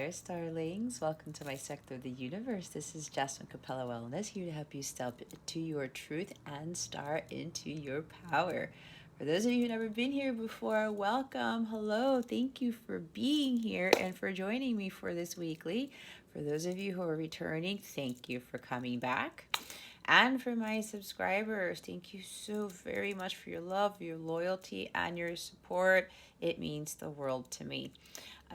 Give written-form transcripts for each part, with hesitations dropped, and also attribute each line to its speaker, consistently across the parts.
Speaker 1: there, starlings. Welcome to my sector of the universe. This is Jasmine Capella Wellness, here to help you step into your truth and star into your power. For those of you who've never been here before, welcome. Hello. Thank you for being here and for joining me for this weekly. For those of you who are returning, thank you for coming back. And for my subscribers, thank you so very much for your love, your loyalty, and your support. It means the world to me.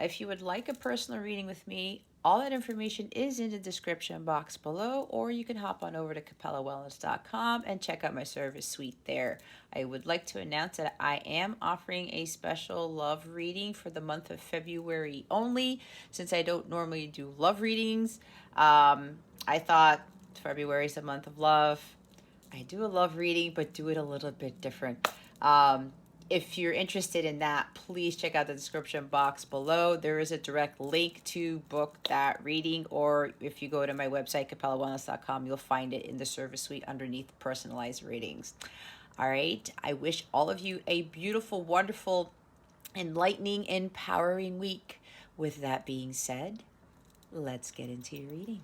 Speaker 1: If you would like a personal reading with me, all that information is in the description box below, or you can hop on over to capellawellness.com and check out my service suite there. I would like to announce that I am offering a special love reading for the month of February only, since I don't normally do love readings. I thought February is the month of love. I do a love reading, but do it a little bit different. If you're interested in that, please check out the description box below. There is a direct link to book that reading, or if you go to my website, capellawellness.com, you'll find it in the service suite underneath personalized readings. All right. I wish all of you a beautiful, wonderful, enlightening, empowering week. With that being said, let's get into your reading.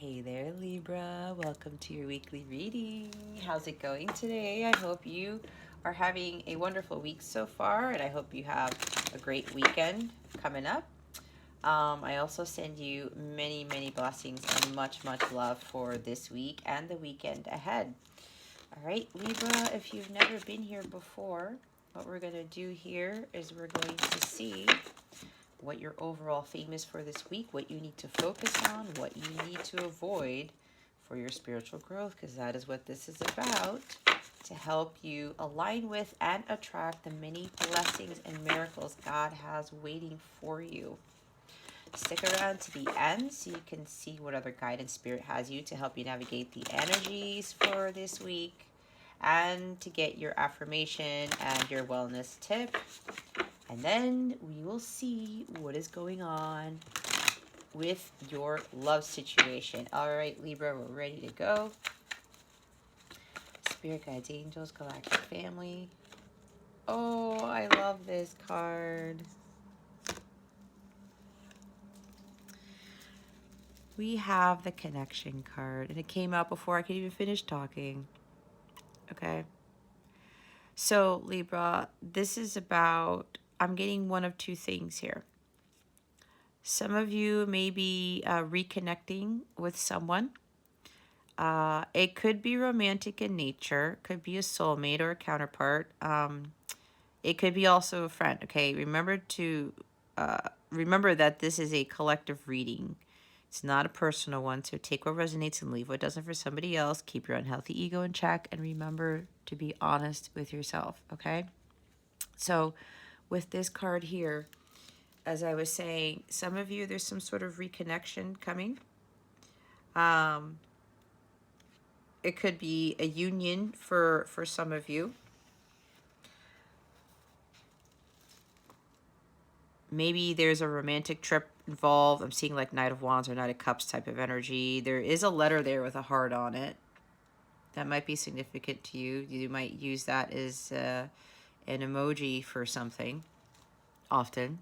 Speaker 1: Hey there, Libra. Welcome to your weekly reading. How's it going today? I hope you are having a wonderful week so far, and I hope you have a great weekend coming up. I also send you many, many blessings and much, much love for this week and the weekend ahead. All right, Libra, if you've never been here before, what we're going to do here is we're going to see what your overall theme is for this week, what you need to focus on, what you need to avoid for your spiritual growth, because that is what this is about, to help you align with and attract the many blessings and miracles God has waiting for you. Stick around to the end so you can see what other guidance Spirit has you to help you navigate the energies for this week and to get your affirmation and your wellness tip. And then we will see what is going on with your love situation. All right, Libra, we're ready to go. Spirit guides, angels, galactic family. Oh, I love this card. We have the connection card, and it came out before I could even finish talking. Okay. So, Libra, this is about, I'm getting one of two things here. Some of you may be reconnecting with someone. It could be romantic in nature, could be a soulmate or a counterpart. It could be also a friend. Okay, remember that this is a collective reading. It's not a personal one, so take what resonates and leave what doesn't for somebody else. Keep your unhealthy ego in check, and remember to be honest with yourself. Okay, so with this card here, as I was saying, some of you, there's some sort of reconnection coming. It could be a union for some of you. Maybe there's a romantic trip involved. I'm seeing like Knight of Wands or Knight of Cups type of energy. There is a letter there with a heart on it. That might be significant to you. You might use that as an emoji for something often.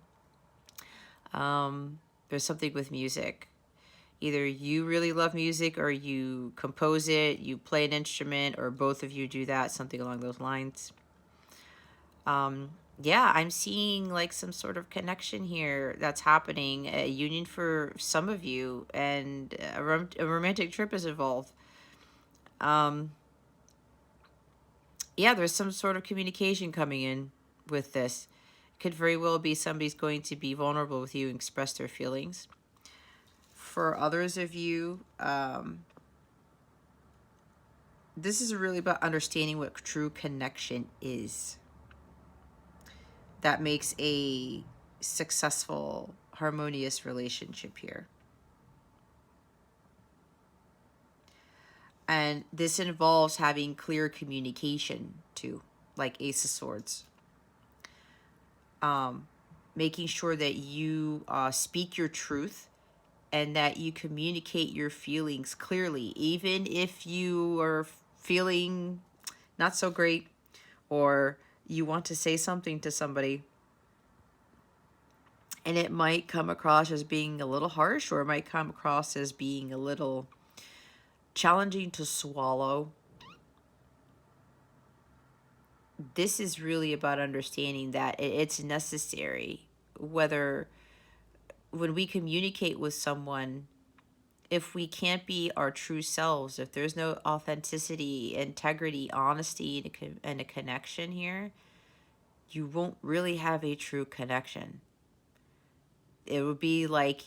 Speaker 1: There's something with music. Either you really love music or you compose it, you play an instrument, or both of you do that, something along those lines. Yeah, I'm seeing like some sort of connection here that's happening, a union for some of you, and a romantic trip is involved. Yeah, there's some sort of communication coming in with this. It could very well be somebody's going to be vulnerable with you and express their feelings. For others of you, this is really about understanding what true connection is. That makes a successful, harmonious relationship here. And this involves having clear communication too, like Ace of Swords. Making sure that you speak your truth and that you communicate your feelings clearly, even if you are feeling not so great or you want to say something to somebody. And it might come across as being a little harsh, or it might come across as being a little challenging to swallow. This is really about understanding that it's necessary, whether when we communicate with someone, if we can't be our true selves, if there's no authenticity, integrity, honesty, and a connection here, you won't really have a true connection. It would be like,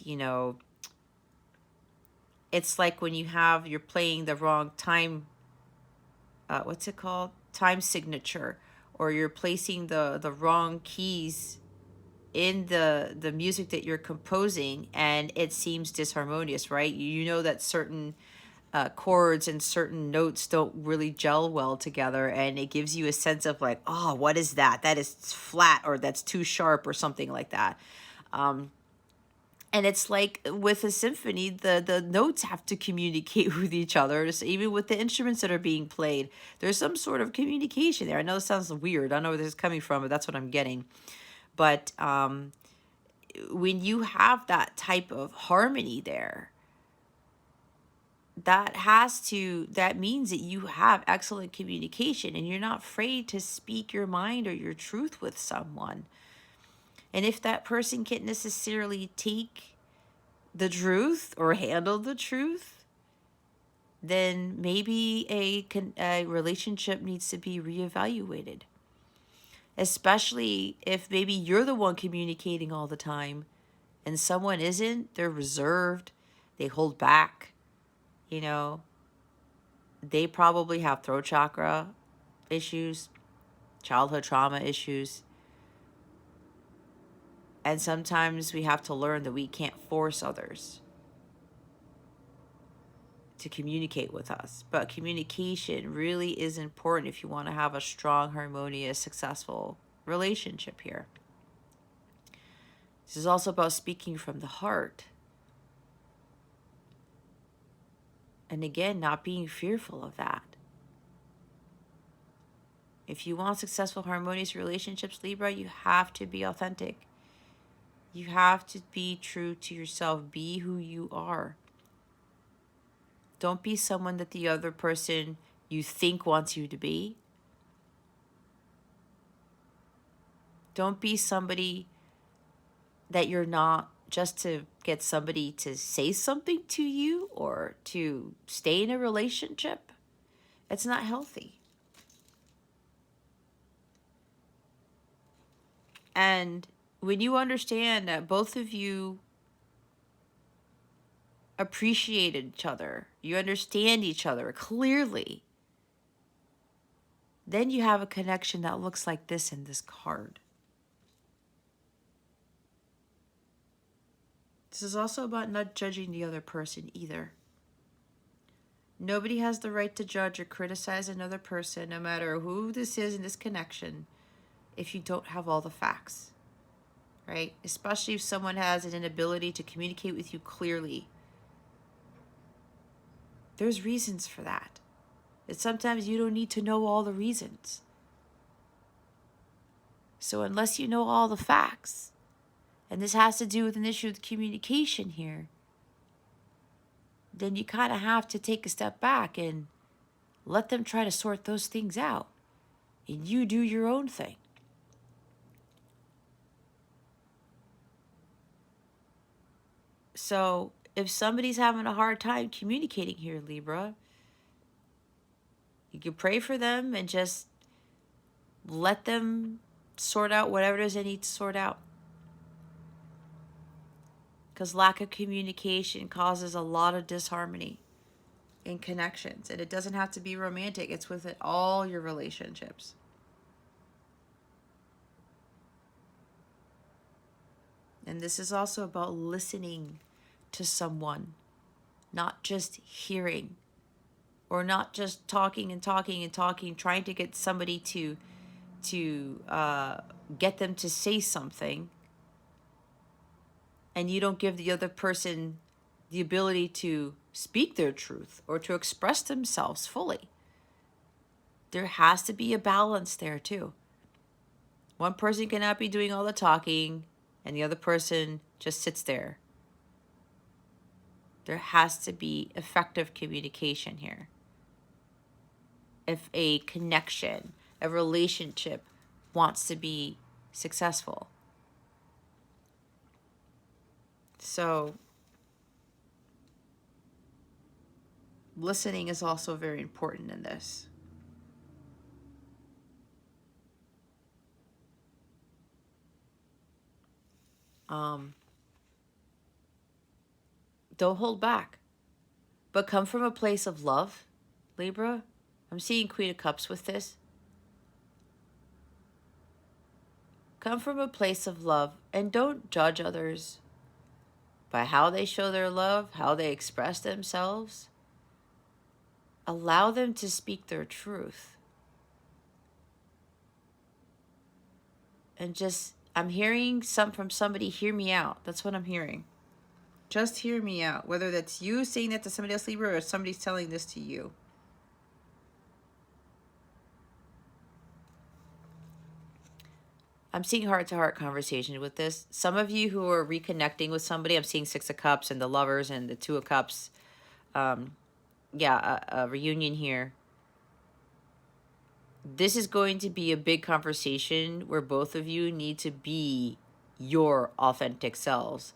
Speaker 1: it's like when you're playing the wrong time, what's it called? Time signature, or you're placing the wrong keys in the music that you're composing, and it seems disharmonious, right? You know that certain chords and certain notes don't really gel well together, and it gives you a sense of like, oh, what is that? That is flat, or that's too sharp, or something like that. And it's like with a symphony, the notes have to communicate with each other. So even with the instruments that are being played, there's some sort of communication there. I know this sounds weird. I don't know where this is coming from, but that's what I'm getting. But when you have that type of harmony there, that means that you have excellent communication, and you're not afraid to speak your mind or your truth with someone. And if that person can't necessarily take the truth or handle the truth, then maybe a relationship needs to be reevaluated. Especially if maybe you're the one communicating all the time and someone isn't. They're reserved, they hold back, you know. They probably have throat chakra issues, childhood trauma issues. And sometimes we have to learn that we can't force others to communicate with us. But communication really is important if you want to have a strong, harmonious, successful relationship here. This is also about speaking from the heart. And again, not being fearful of that. If you want successful, harmonious relationships, Libra, you have to be authentic. You have to be true to yourself. Be who you are. Don't be someone that the other person you think wants you to be. Don't be somebody that you're not just to get somebody to say something to you or to stay in a relationship. It's not healthy. And when you understand that both of you appreciate each other, you understand each other clearly, then you have a connection that looks like this in this card. This is also about not judging the other person either. Nobody has the right to judge or criticize another person, no matter who this is in this connection, if you don't have all the facts, right? Especially if someone has an inability to communicate with you clearly. There's reasons for that. And sometimes you don't need to know all the reasons. So unless you know all the facts, and this has to do with an issue with communication here, then you kind of have to take a step back and let them try to sort those things out. And you do your own thing. So if somebody's having a hard time communicating here, Libra, you can pray for them and just let them sort out whatever it is they need to sort out. Because lack of communication causes a lot of disharmony in connections. And it doesn't have to be romantic. It's with all your relationships. And this is also about listening to someone, not just hearing, or not just talking and talking and talking, trying to get somebody to get them to say something, and you don't give the other person the ability to speak their truth or to express themselves fully. There has to be a balance there too. One person cannot be doing all the talking and the other person just sits there. There has to be effective communication here. If a connection, a relationship wants to be successful. So listening is also very important in this. Don't hold back, but come from a place of love, Libra. I'm seeing Queen of Cups with this. Come from a place of love and don't judge others by how they show their love, how they express themselves. Allow them to speak their truth. And just, I'm hearing from somebody, hear me out. That's what I'm hearing. Just hear me out. Whether that's you saying that to somebody else, Libra, or somebody's telling this to you. I'm seeing heart-to-heart conversation with this. Some of you who are reconnecting with somebody, I'm seeing Six of Cups and the Lovers and the Two of Cups. A reunion here. This is going to be a big conversation where both of you need to be your authentic selves.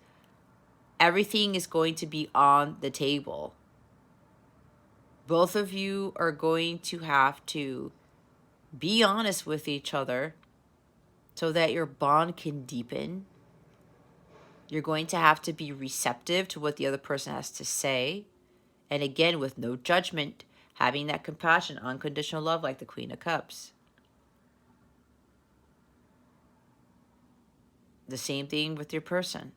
Speaker 1: Everything is going to be on the table. Both of you are going to have to be honest with each other so that your bond can deepen. You're going to have to be receptive to what the other person has to say. And again, with no judgment, having that compassion, unconditional love like the Queen of Cups. The same thing with your person.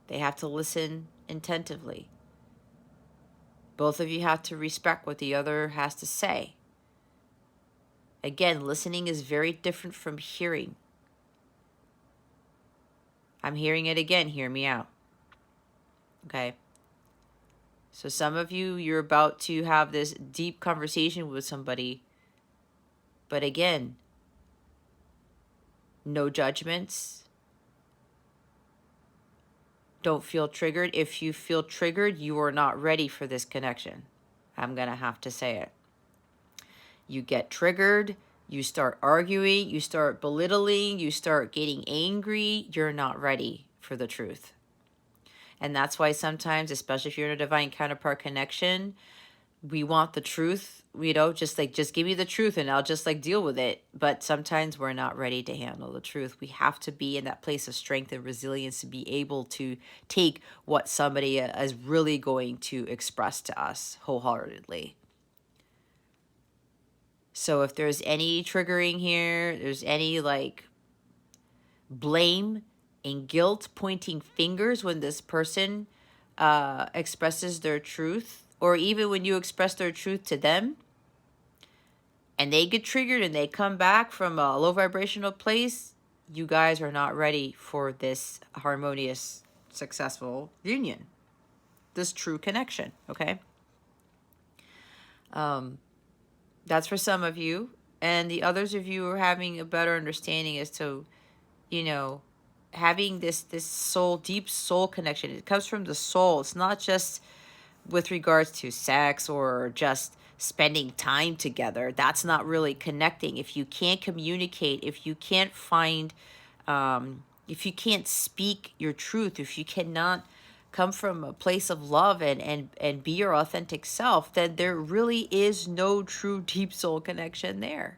Speaker 1: They have to listen attentively. Both of you have to respect what the other has to say. Again, listening is very different from hearing. I'm hearing it again. Hear me out. Okay? So some of you, you're about to have this deep conversation with somebody. But again, no judgments. Don't feel triggered. If you feel triggered, you are not ready for this connection. I'm going to have to say it. You get triggered, you start arguing, you start belittling, you start getting angry, you're not ready for the truth. And that's why sometimes, especially if you're in a divine counterpart connection, we want the truth, just give me the truth and I'll just deal with it. But sometimes we're not ready to handle the truth. We have to be in that place of strength and resilience to be able to take what somebody is really going to express to us wholeheartedly. So if there's any triggering here, there's any blame and guilt, pointing fingers when this person expresses their truth, or even when you express their truth to them and they get triggered and they come back from a low vibrational place, you guys are not ready for this harmonious, successful union, this true connection, okay? That's for some of you. And the others of you are having a better understanding as to, having this deep soul connection. It comes from the soul. It's not just with regards to sex or just spending time together. That's not really connecting. If you can't communicate, if you can't find, if you can't speak your truth, if you cannot come from a place of love and be your authentic self, then there really is no true deep soul connection there.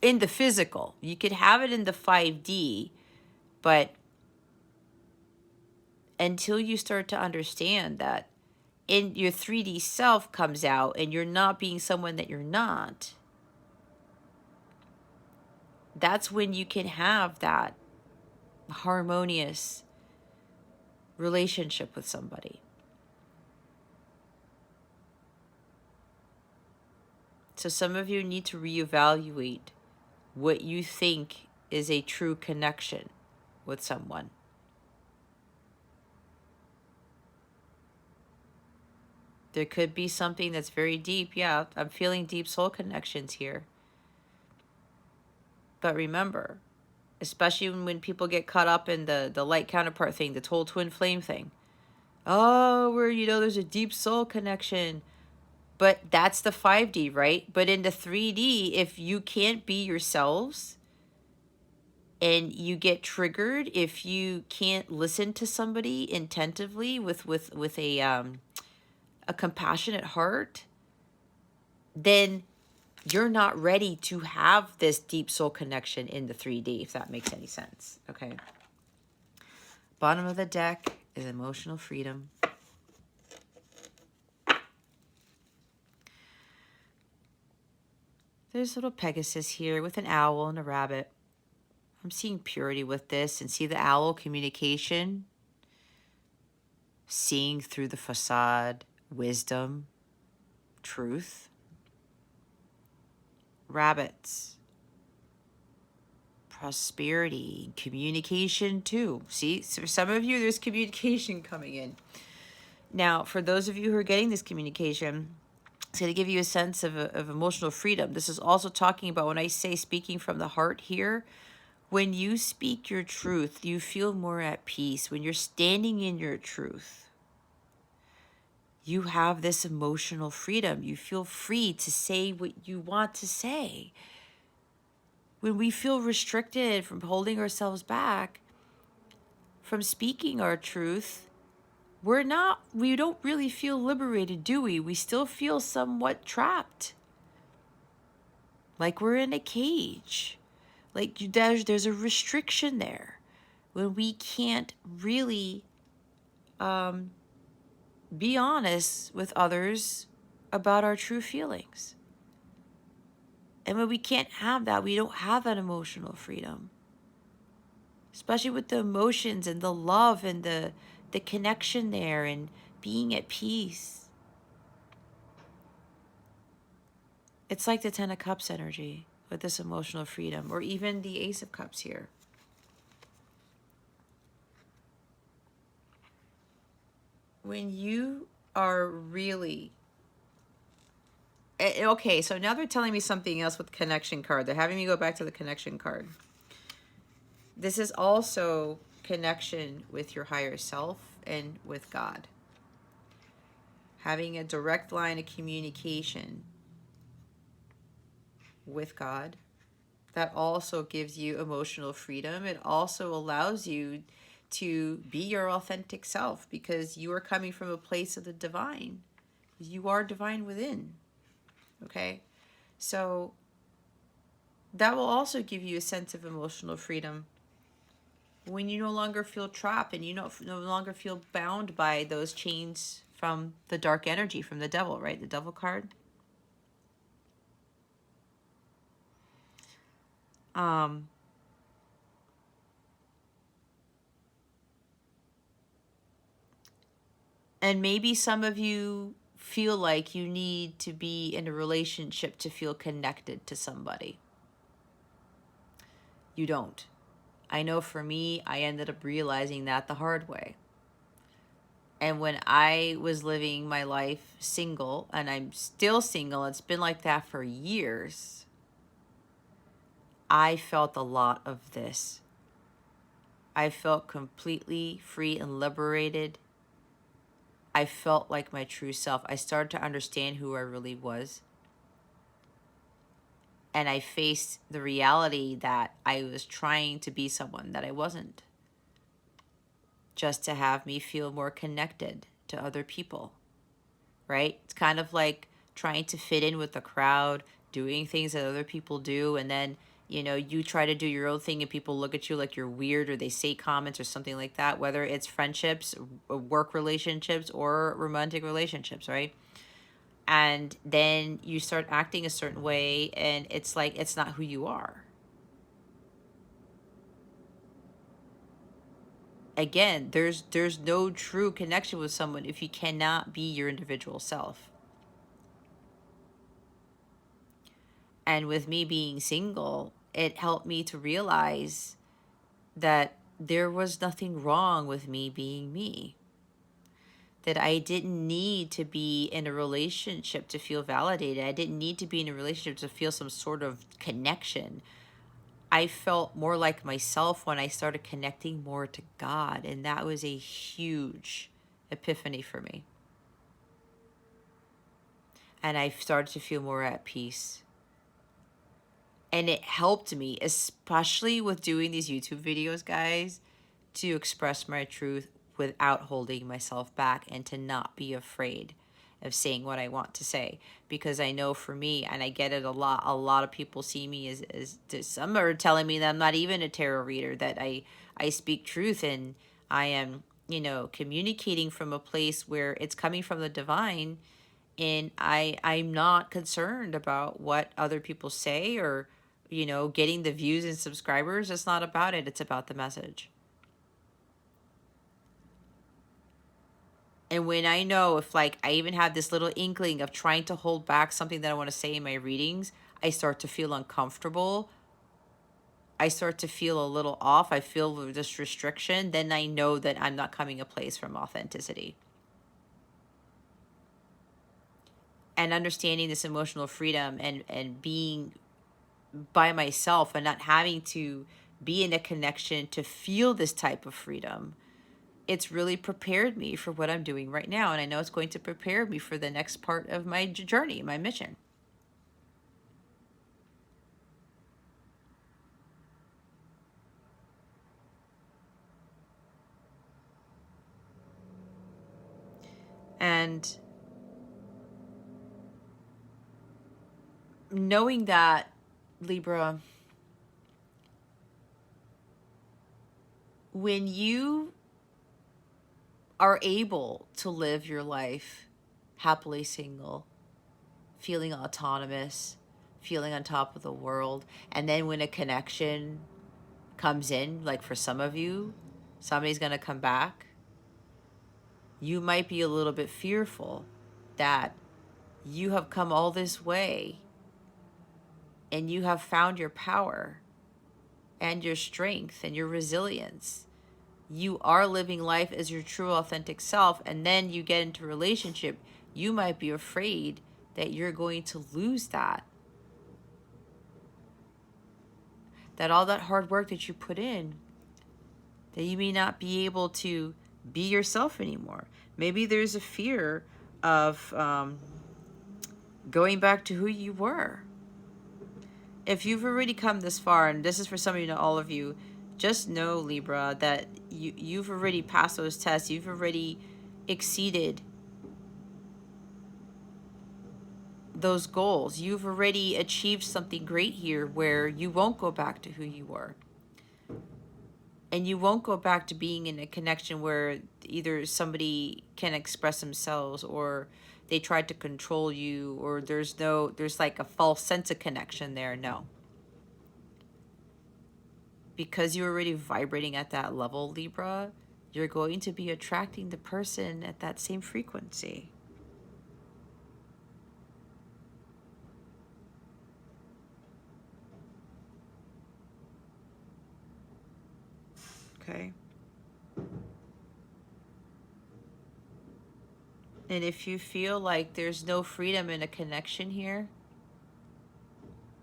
Speaker 1: In the physical, you could have it in the 5D, but until you start to understand that in your 3D self comes out and you're not being someone that you're not, that's when you can have that harmonious relationship with somebody. So some of you need to reevaluate what you think is a true connection with someone. There could be something that's very deep. Yeah, I'm feeling deep soul connections here. But remember, especially when people get caught up in the light counterpart thing, the whole twin flame thing. Oh, where, there's a deep soul connection. But that's the 5D, right? But in the 3D, if you can't be yourselves and you get triggered, if you can't listen to somebody intentively with a compassionate heart, then you're not ready to have this deep soul connection in the 3D, if that makes any sense. Okay. Bottom of the deck is emotional freedom. There's a little Pegasus here with an owl and a rabbit. I'm seeing purity with this, and see the owl, communication, seeing through the facade, wisdom, truth. Rabbits, prosperity, communication too. See, so for some of you, there's communication coming in. Now, for those of you who are getting this communication, it's going to give you a sense of emotional freedom. This is also talking about, when I say speaking from the heart here, when you speak your truth, you feel more at peace. When you're standing in your truth, you have this emotional freedom. You feel free to say what you want to say. When we feel restricted from holding ourselves back, from speaking our truth, we don't really feel liberated, do we? We still feel somewhat trapped. Like we're in a cage. Like there's a restriction there. When we can't really be honest with others about our true feelings. And when we can't have that, we don't have that emotional freedom. Especially with the emotions and the love and the connection there and being at peace. It's like the 10 of Cups energy with this emotional freedom, or even the Ace of Cups here. When you are really... Okay, so now they're telling me something else with the connection card. They're having me go back to the connection card. This is also connection with your higher self and with God. Having a direct line of communication with God. That also gives you emotional freedom. It also allows you to be your authentic self, because you are coming from a place of the divine. You are divine within. Okay? So that will also give you a sense of emotional freedom when you no longer feel trapped and you no longer feel bound by those chains from the dark energy, from the devil, right? The devil card. And maybe some of you feel like you need to be in a relationship to feel connected to somebody. You don't. I know for me, I ended up realizing that the hard way. And when I was living my life single, and I'm still single, it's been like that for years, I felt a lot of this. I felt completely free and liberated. I felt like my true self. I started to understand who I really was. And I faced the reality that I was trying to be someone that I wasn't, just to have me feel more connected to other people, right? It's kind of like trying to fit in with the crowd, doing things that other people do, and then, you try to do your own thing and people look at you like you're weird, or they say comments or something like that, whether it's friendships, work relationships, or romantic relationships, right? And then you start acting a certain way, and it's like it's not who you are. Again, there's no true connection with someone if you cannot be your individual self. And with me being single, it helped me to realize that there was nothing wrong with me being me. That I didn't need to be in a relationship to feel validated. I didn't need to be in a relationship to feel some sort of connection. I felt more like myself when I started connecting more to God. And that was a huge epiphany for me. And I started to feel more at peace. And it helped me, especially with doing these YouTube videos, guys, to express my truth without holding myself back and to not be afraid of saying what I want to say. Because I know for me, and I get it a lot of people see me as some are telling me that I'm not even a tarot reader, that I speak truth and I am, communicating from a place where it's coming from the divine, and I'm not concerned about what other people say or getting the views and subscribers. It's not about it. It's about the message. And when I know, if like I even have this little inkling of trying to hold back something that I want to say in my readings, I start to feel uncomfortable. I start to feel a little off. I feel this restriction. Then I know that I'm not coming a place from authenticity. And understanding this emotional freedom and being by myself and not having to be in a connection to feel this type of freedom, it's really prepared me for what I'm doing right now. And I know it's going to prepare me for the next part of my journey, my mission. And knowing that, Libra, when you are able to live your life happily single, feeling autonomous, feeling on top of the world, and then when a connection comes in, like for some of you, somebody's going to come back, you might be a little bit fearful that you have come all this way and you have found your power and your strength and your resilience. You are living life as your true authentic self, and then you get into a relationship, you might be afraid that you're going to lose that all that hard work that you put in, that you may not be able to be yourself anymore. Maybe there's a fear of going back to who you were. If you've already come this far, and this is for some of you, not all of you, just know, Libra, that you've already passed those tests. You've already exceeded those goals. You've already achieved something great here where you won't go back to who you were. And you won't go back to being in a connection where either somebody can express themselves or they tried to control you, or there's like a false sense of connection there. No. Because you're already vibrating at that level, Libra, you're going to be attracting the person at that same frequency. Okay? And if you feel like there's no freedom in a connection here,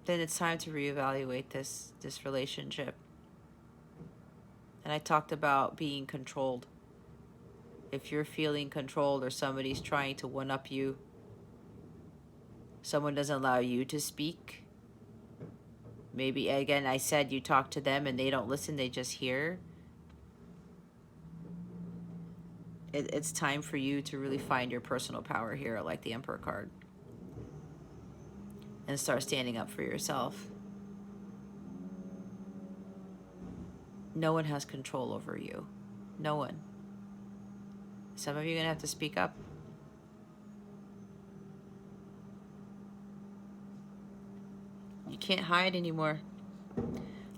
Speaker 1: then it's time to reevaluate this relationship. And I talked about being controlled. If you're feeling controlled or somebody's trying to one-up you, someone doesn't allow you to speak. Maybe, again, I said you talk to them and they don't listen, they just hear. It's time for you to really find your personal power here, like the Emperor card, and start standing up for yourself. No one has control over you. No one. Some of you are going to have to speak up. You can't hide anymore.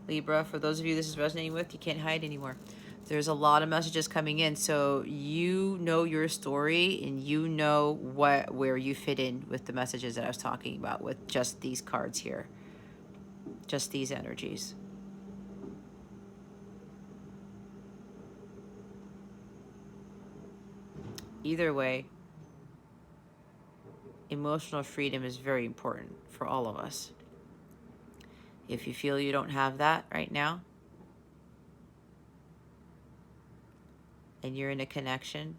Speaker 1: Libra, for those of you this is resonating with, you can't hide anymore. There's a lot of messages coming in, so you know your story and you know where you fit in with the messages that I was talking about with just these cards here. Just these energies. Either way, emotional freedom is very important for all of us. If you feel you don't have that right now, and you're in a connection,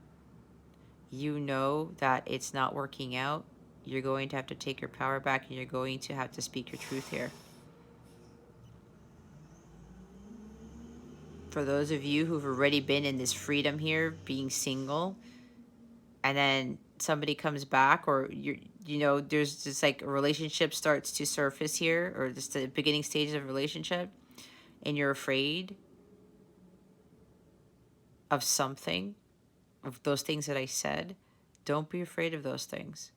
Speaker 1: you know that it's not working out, you're going to have to take your power back, and you're going to have to speak your truth here. For those of you who've already been in this freedom here, being single, and then somebody comes back, or you know, there's just like a relationship starts to surface here, or just the beginning stages of a relationship, and you're afraid of something, of those things that I said, don't be afraid of those things.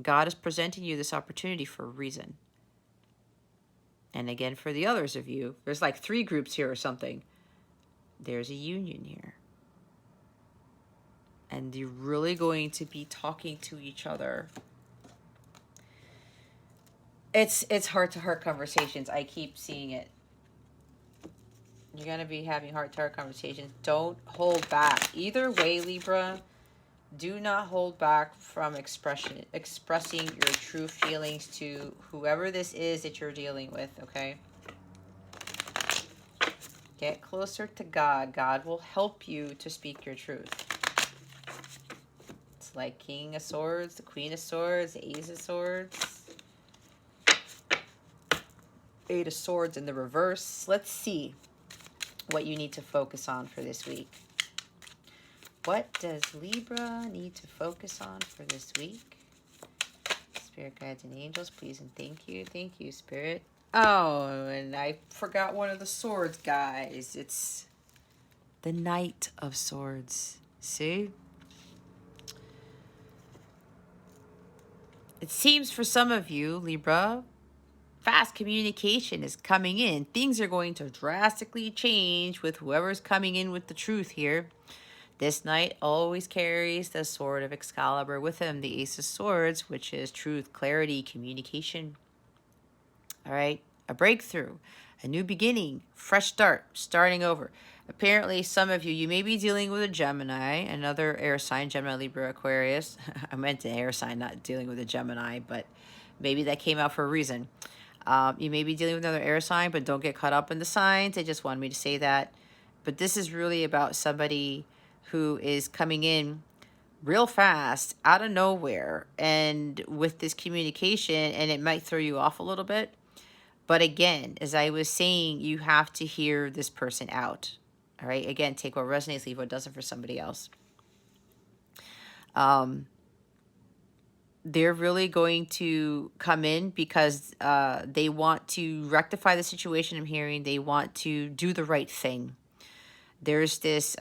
Speaker 1: God is presenting you this opportunity for a reason. And again, for the others of you, there's like 3 groups here or something. There's a union here. And you're really going to be talking to each other. It's heart-to-heart conversations. I keep seeing it. You're going to be having heart-to-heart conversations. Don't hold back. Either way, Libra, do not hold back from expressing your true feelings to whoever this is that you're dealing with, okay? Get closer to God. God will help you to speak your truth. It's like King of Swords, the Queen of Swords, the Ace of Swords. 8 of Swords in the reverse. Let's see what you need to focus on for this week. What does Libra need to focus on for this week? Spirit guides and angels, please and thank you. Thank you, Spirit. Oh, and I forgot one of the swords, guys. It's the Knight of Swords. See? It seems for some of you, Libra, fast communication is coming in. Things are going to drastically change with whoever's coming in with the truth here. This knight always carries the sword of Excalibur with him, the Ace of Swords, which is truth, clarity, communication. All right, a breakthrough, a new beginning, fresh start, starting over. Apparently, some of you, you may be dealing with a Gemini, another air sign, Gemini, Libra, Aquarius. I meant an air sign, not dealing with a Gemini, but maybe that came out for a reason. You may be dealing with another air sign, but don't get caught up in the signs. I just wanted me to say that. But this is really about somebody who is coming in real fast, out of nowhere, and with this communication, and it might throw you off a little bit. But again, as I was saying, you have to hear this person out. All right? Again, take what resonates, leave what doesn't for somebody else. They're really going to come in because they want to rectify the situation I'm hearing. They want to do the right thing. There's this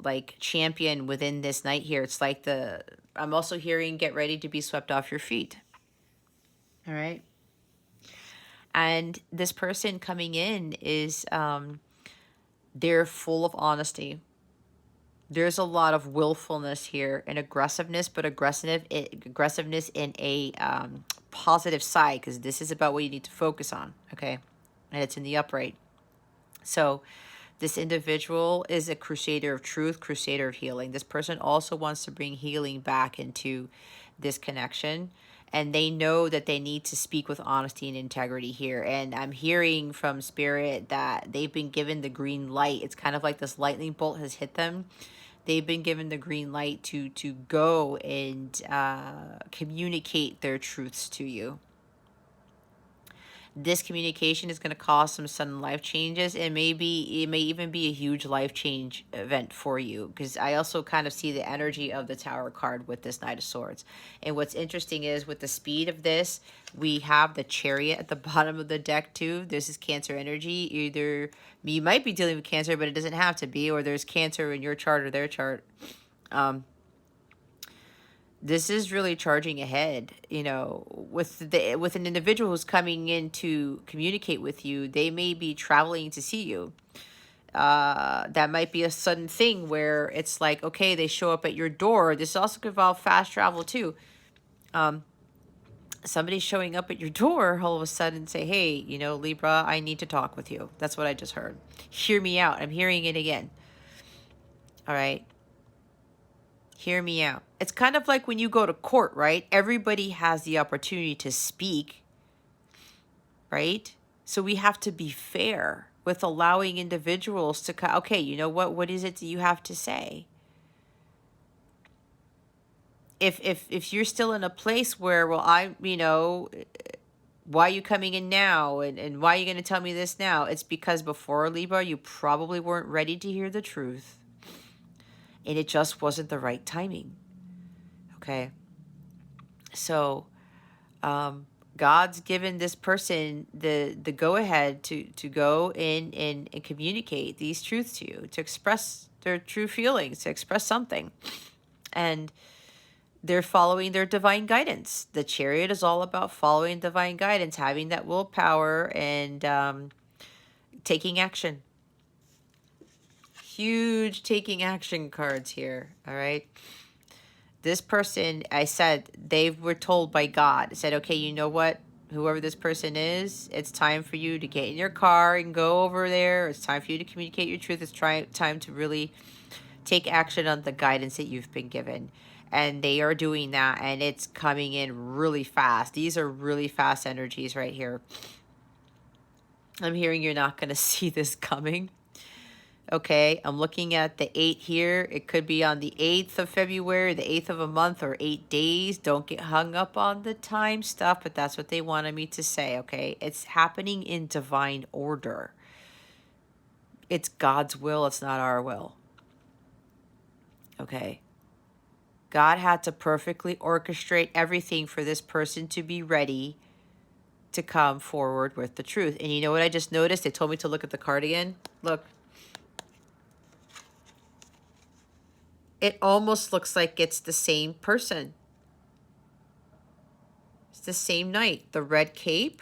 Speaker 1: like champion within this night here. It's like I'm also hearing get ready to be swept off your feet. All right. And this person coming in is they're full of honesty. There's a lot of willfulness here and aggressiveness, but aggressiveness in a positive side, because this is about what you need to focus on, okay? And it's in the upright. So this individual is a crusader of truth, crusader of healing. This person also wants to bring healing back into this connection. And they know that they need to speak with honesty and integrity here. And I'm hearing from Spirit that they've been given the green light. It's kind of like this lightning bolt has hit them. They've been given the green light to go and communicate their truths to you. This communication is going to cause some sudden life changes, and maybe it may even be a huge life change event for you, because I also kind of see the energy of the Tower card with this Knight of Swords. And what's interesting is with the speed of this, we have the Chariot at the bottom of the deck too. This is Cancer energy. Either you might be dealing with Cancer, but it doesn't have to be, or there's Cancer in your chart or their chart. This is really charging ahead, you know, with an individual who's coming in to communicate with you. They may be traveling to see you. That might be a sudden thing where it's like, okay, they show up at your door. This also could involve fast travel too. Somebody's showing up at your door all of a sudden and say, hey, you know, Libra, I need to talk with you. That's what I just heard. Hear me out. I'm hearing it again. All right. Hear me out. It's kind of like when you go to court, right? Everybody has the opportunity to speak, right? So we have to be fair with allowing individuals to, okay, you know what is it that you have to say? If you're still in a place where, well, why are you coming in now? And why are you going to tell me this now? It's because before, Libra, you probably weren't ready to hear the truth. And it just wasn't the right timing. Okay. So, God's given this person the go ahead to go in and communicate these truths to you, to express their true feelings, to express something. And they're following their divine guidance. The Chariot is all about following divine guidance, having that willpower, and taking action. Huge taking action cards here. All right. This person, I said, they were told by God, said, okay, you know what? Whoever this person is, it's time for you to get in your car and go over there. It's time for you to communicate your truth. It's time to really take action on the guidance that you've been given. And they are doing that, and it's coming in really fast. These are really fast energies right here. I'm hearing you're not going to see this coming. Okay, I'm looking at the 8 here. It could be on the 8th of February, the 8th of a month, or 8 days. Don't get hung up on the time stuff, but that's what they wanted me to say, okay? It's happening in divine order. It's God's will, it's not our will. Okay? God had to perfectly orchestrate everything for this person to be ready to come forward with the truth. And you know what I just noticed? They told me to look at the card again. Look. It almost looks like it's the same person. It's the same knight. The red cape.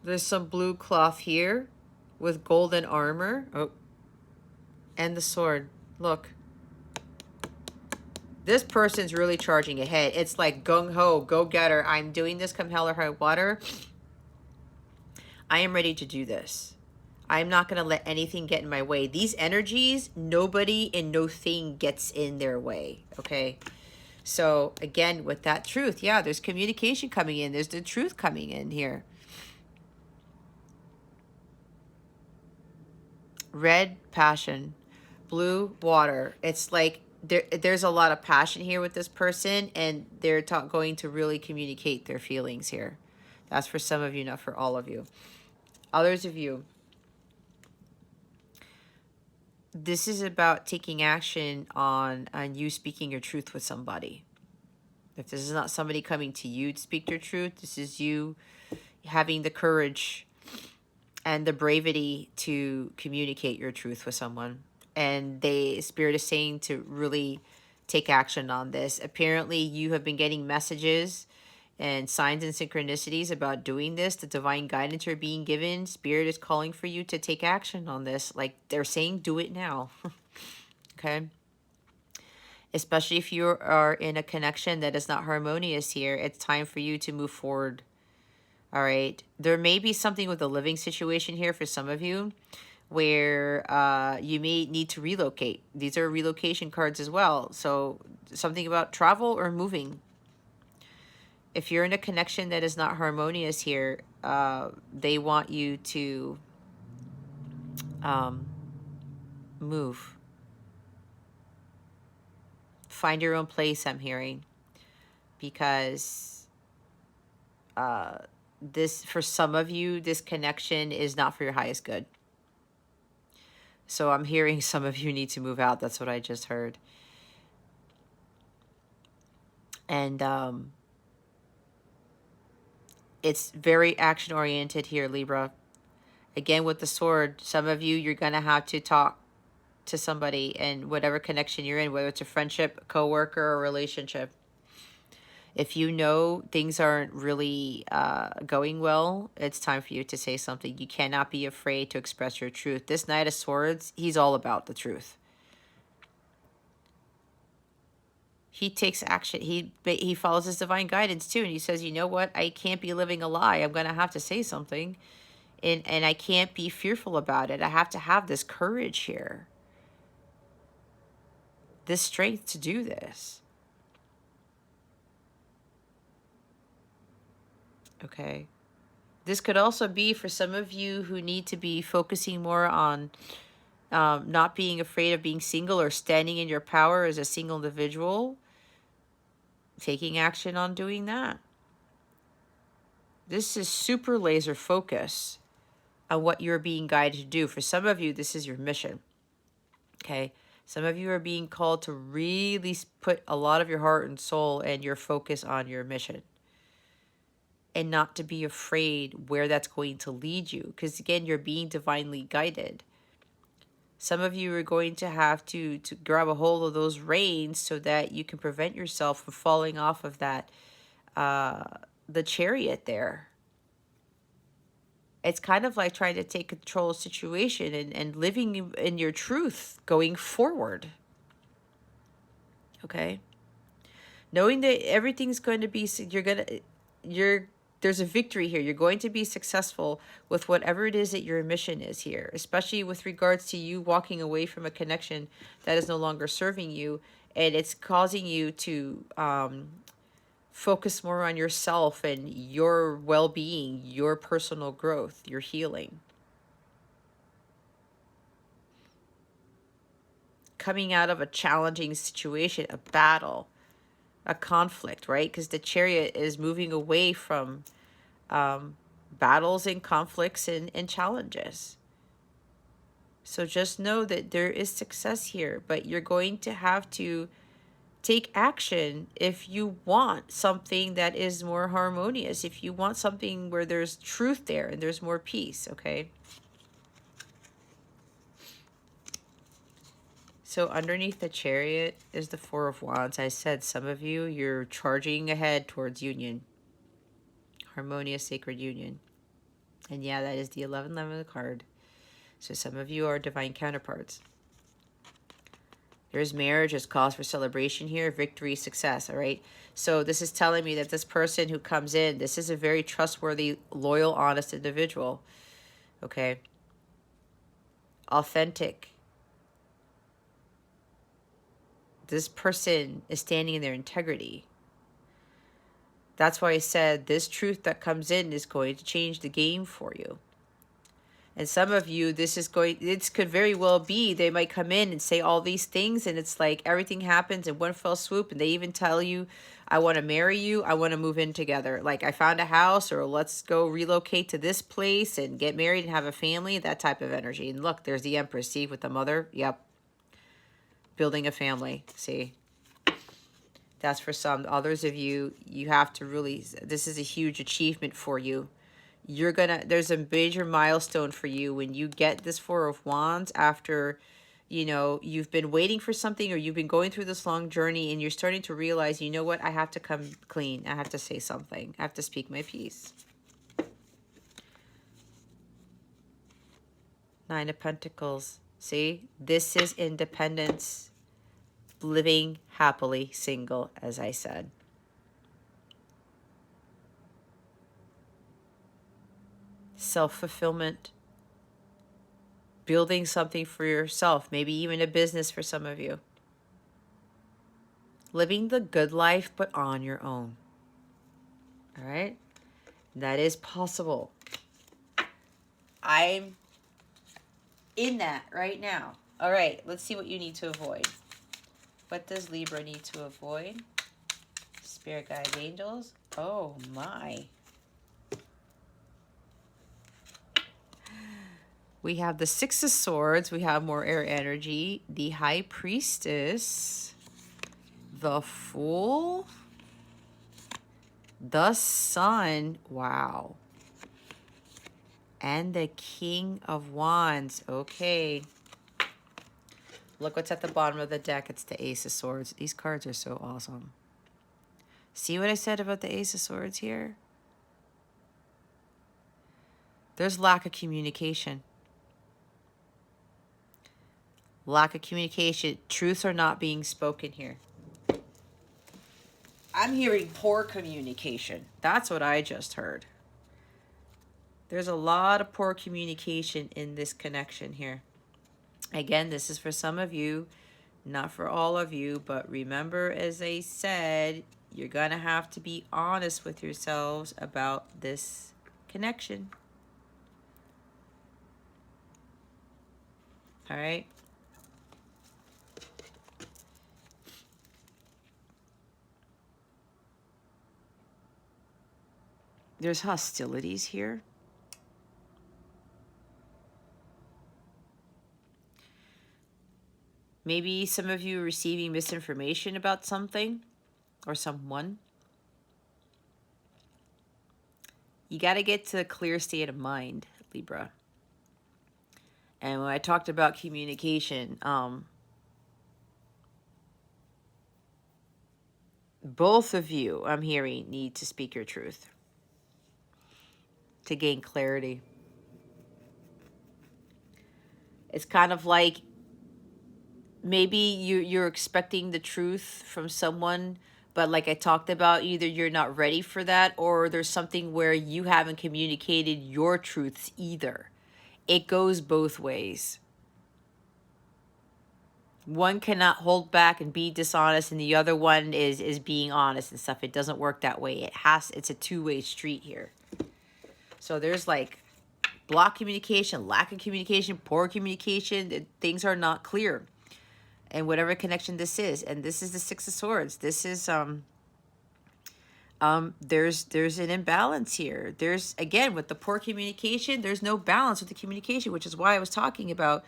Speaker 1: There's some blue cloth here with golden armor. Oh. And the sword. Look. This person's really charging ahead. It's like gung-ho, go-getter. I'm doing this come hell or high water. I am ready to do this. I'm not going to let anything get in my way. These energies, nobody and no thing gets in their way, okay? So, again, with that truth, yeah, there's communication coming in. There's the truth coming in here. Red, passion. Blue, water. It's like there's a lot of passion here with this person, and they're going to really communicate their feelings here. That's for some of you, not for all of you. Others of you, this is about taking action on you speaking your truth with somebody. If this is not somebody coming to you to speak your truth, this is you having the courage and the bravery to communicate your truth with someone. And Spirit is saying to really take action on this. Apparently, you have been getting messages and signs and synchronicities about doing this. The divine guidance you're being given. Spirit is calling for you to take action on this. Like they're saying, do it now. Okay? Especially if you are in a connection that is not harmonious here, it's time for you to move forward. All right. There may be something with the living situation here for some of you where you may need to relocate. These are relocation cards as well. So something about travel or moving. If you're in a connection that is not harmonious here, they want you to move. Find your own place, I'm hearing. Because this, for some of you, this connection is not for your highest good. So I'm hearing some of you need to move out. That's what I just heard. And it's very action-oriented here, Libra. Again, with the sword, some of you, you're going to have to talk to somebody in whatever connection you're in, whether it's a friendship, a coworker, or a relationship. If you know things aren't really going well, it's time for you to say something. You cannot be afraid to express your truth. This Knight of Swords, he's all about the truth. He takes action. He follows his divine guidance too. And he says, you know what? I can't be living a lie. I'm going to have to say something. And I can't be fearful about it. I have to have this courage here. This strength to do this. Okay. This could also be for some of you who need to be focusing more on not being afraid of being single or standing in your power as a single individual, taking action on doing that. This is super laser focus on what you're being guided to do. For some of you, this is your mission. Okay. Some of you are being called to really put a lot of your heart and soul and your focus on your mission, and not to be afraid where that's going to lead you. Because again, you're being divinely guided. Some of you are going to have to grab a hold of those reins so that you can prevent yourself from falling off of that, the chariot there. It's kind of like trying to take control of the situation and living in your truth going forward. Okay? Knowing that everything's going to be, there's a victory here. You're going to be successful with whatever it is that your mission is here, especially with regards to you walking away from a connection that is no longer serving you, and it's causing you to focus more on yourself and your well-being, your personal growth, your healing. Coming out of a challenging situation, a battle, a conflict, right? Because the chariot is moving away from battles and conflicts and challenges. So just know that there is success here, but you're going to have to take action if you want something that is more harmonious, if you want something where there's truth there and there's more peace, okay? So underneath the chariot is the Four of Wands. I said some of you, you're charging ahead towards union. Harmonious, sacred union. And yeah, that is the 11-11 card. So some of you are divine counterparts. There's marriage, there's cause for celebration here, victory, success, all right? So this is telling me that this person who comes in, this is a very trustworthy, loyal, honest individual, okay? Authentic. This person is standing in their integrity. That's why I said this truth that comes in is going to change the game for you. And some of you, it could very well be, they might come in and say all these things, and it's like everything happens in one fell swoop, and they even tell you, I want to marry you, I want to move in together. Like, I found a house, or let's go relocate to this place and get married and have a family, that type of energy. And look, there's the Empress, see, with the mother, yep. Building a family, see. That's for some. Others of you, you have to really, this is a huge achievement for you. There's a major milestone for you when you get this Four of Wands after, you've been waiting for something, or you've been going through this long journey, and you're starting to realize, you know what, I have to come clean. I have to say something. I have to speak my piece. Nine of Pentacles. See, this is independence. Living happily single, as I said. Self-fulfillment. Building something for yourself, maybe even a business for some of you. Living the good life, but on your own. All right? That is possible. I'm in that right now. All right, let's see what you need to avoid. What does Libra need to avoid? Spirit guides, angels. Oh my. We have the Six of Swords. We have more air energy. The High Priestess. The Fool. The Sun. Wow. And the King of Wands. Okay. Look what's at the bottom of the deck. It's the Ace of Swords. These cards are so awesome. See what I said about the Ace of Swords here? There's lack of communication. Lack of communication. Truths are not being spoken here. I'm hearing poor communication. That's what I just heard. There's a lot of poor communication in this connection here. Again, this is for some of you, not for all of you, but remember, as I said, you're going to have to be honest with yourselves about this connection. All right? There's hostilities here. Maybe some of you are receiving misinformation about something or someone. You got to get to a clear state of mind, Libra. And when I talked about communication, both of you, I'm hearing, need to speak your truth to gain clarity. It's kind of like maybe you're expecting the truth from someone, but like I talked about, either you're not ready for that, or there's something where you haven't communicated your truths either. It goes both ways. One cannot hold back and be dishonest, and the other one is being honest and stuff. It doesn't work that way. It's a two-way street here. So there's like block communication, lack of communication, poor communication. Things are not clear. And whatever connection this is, and this is the Six of Swords. This is there's an imbalance here. There's, again, with the poor communication, there's no balance with the communication, which is why I was talking about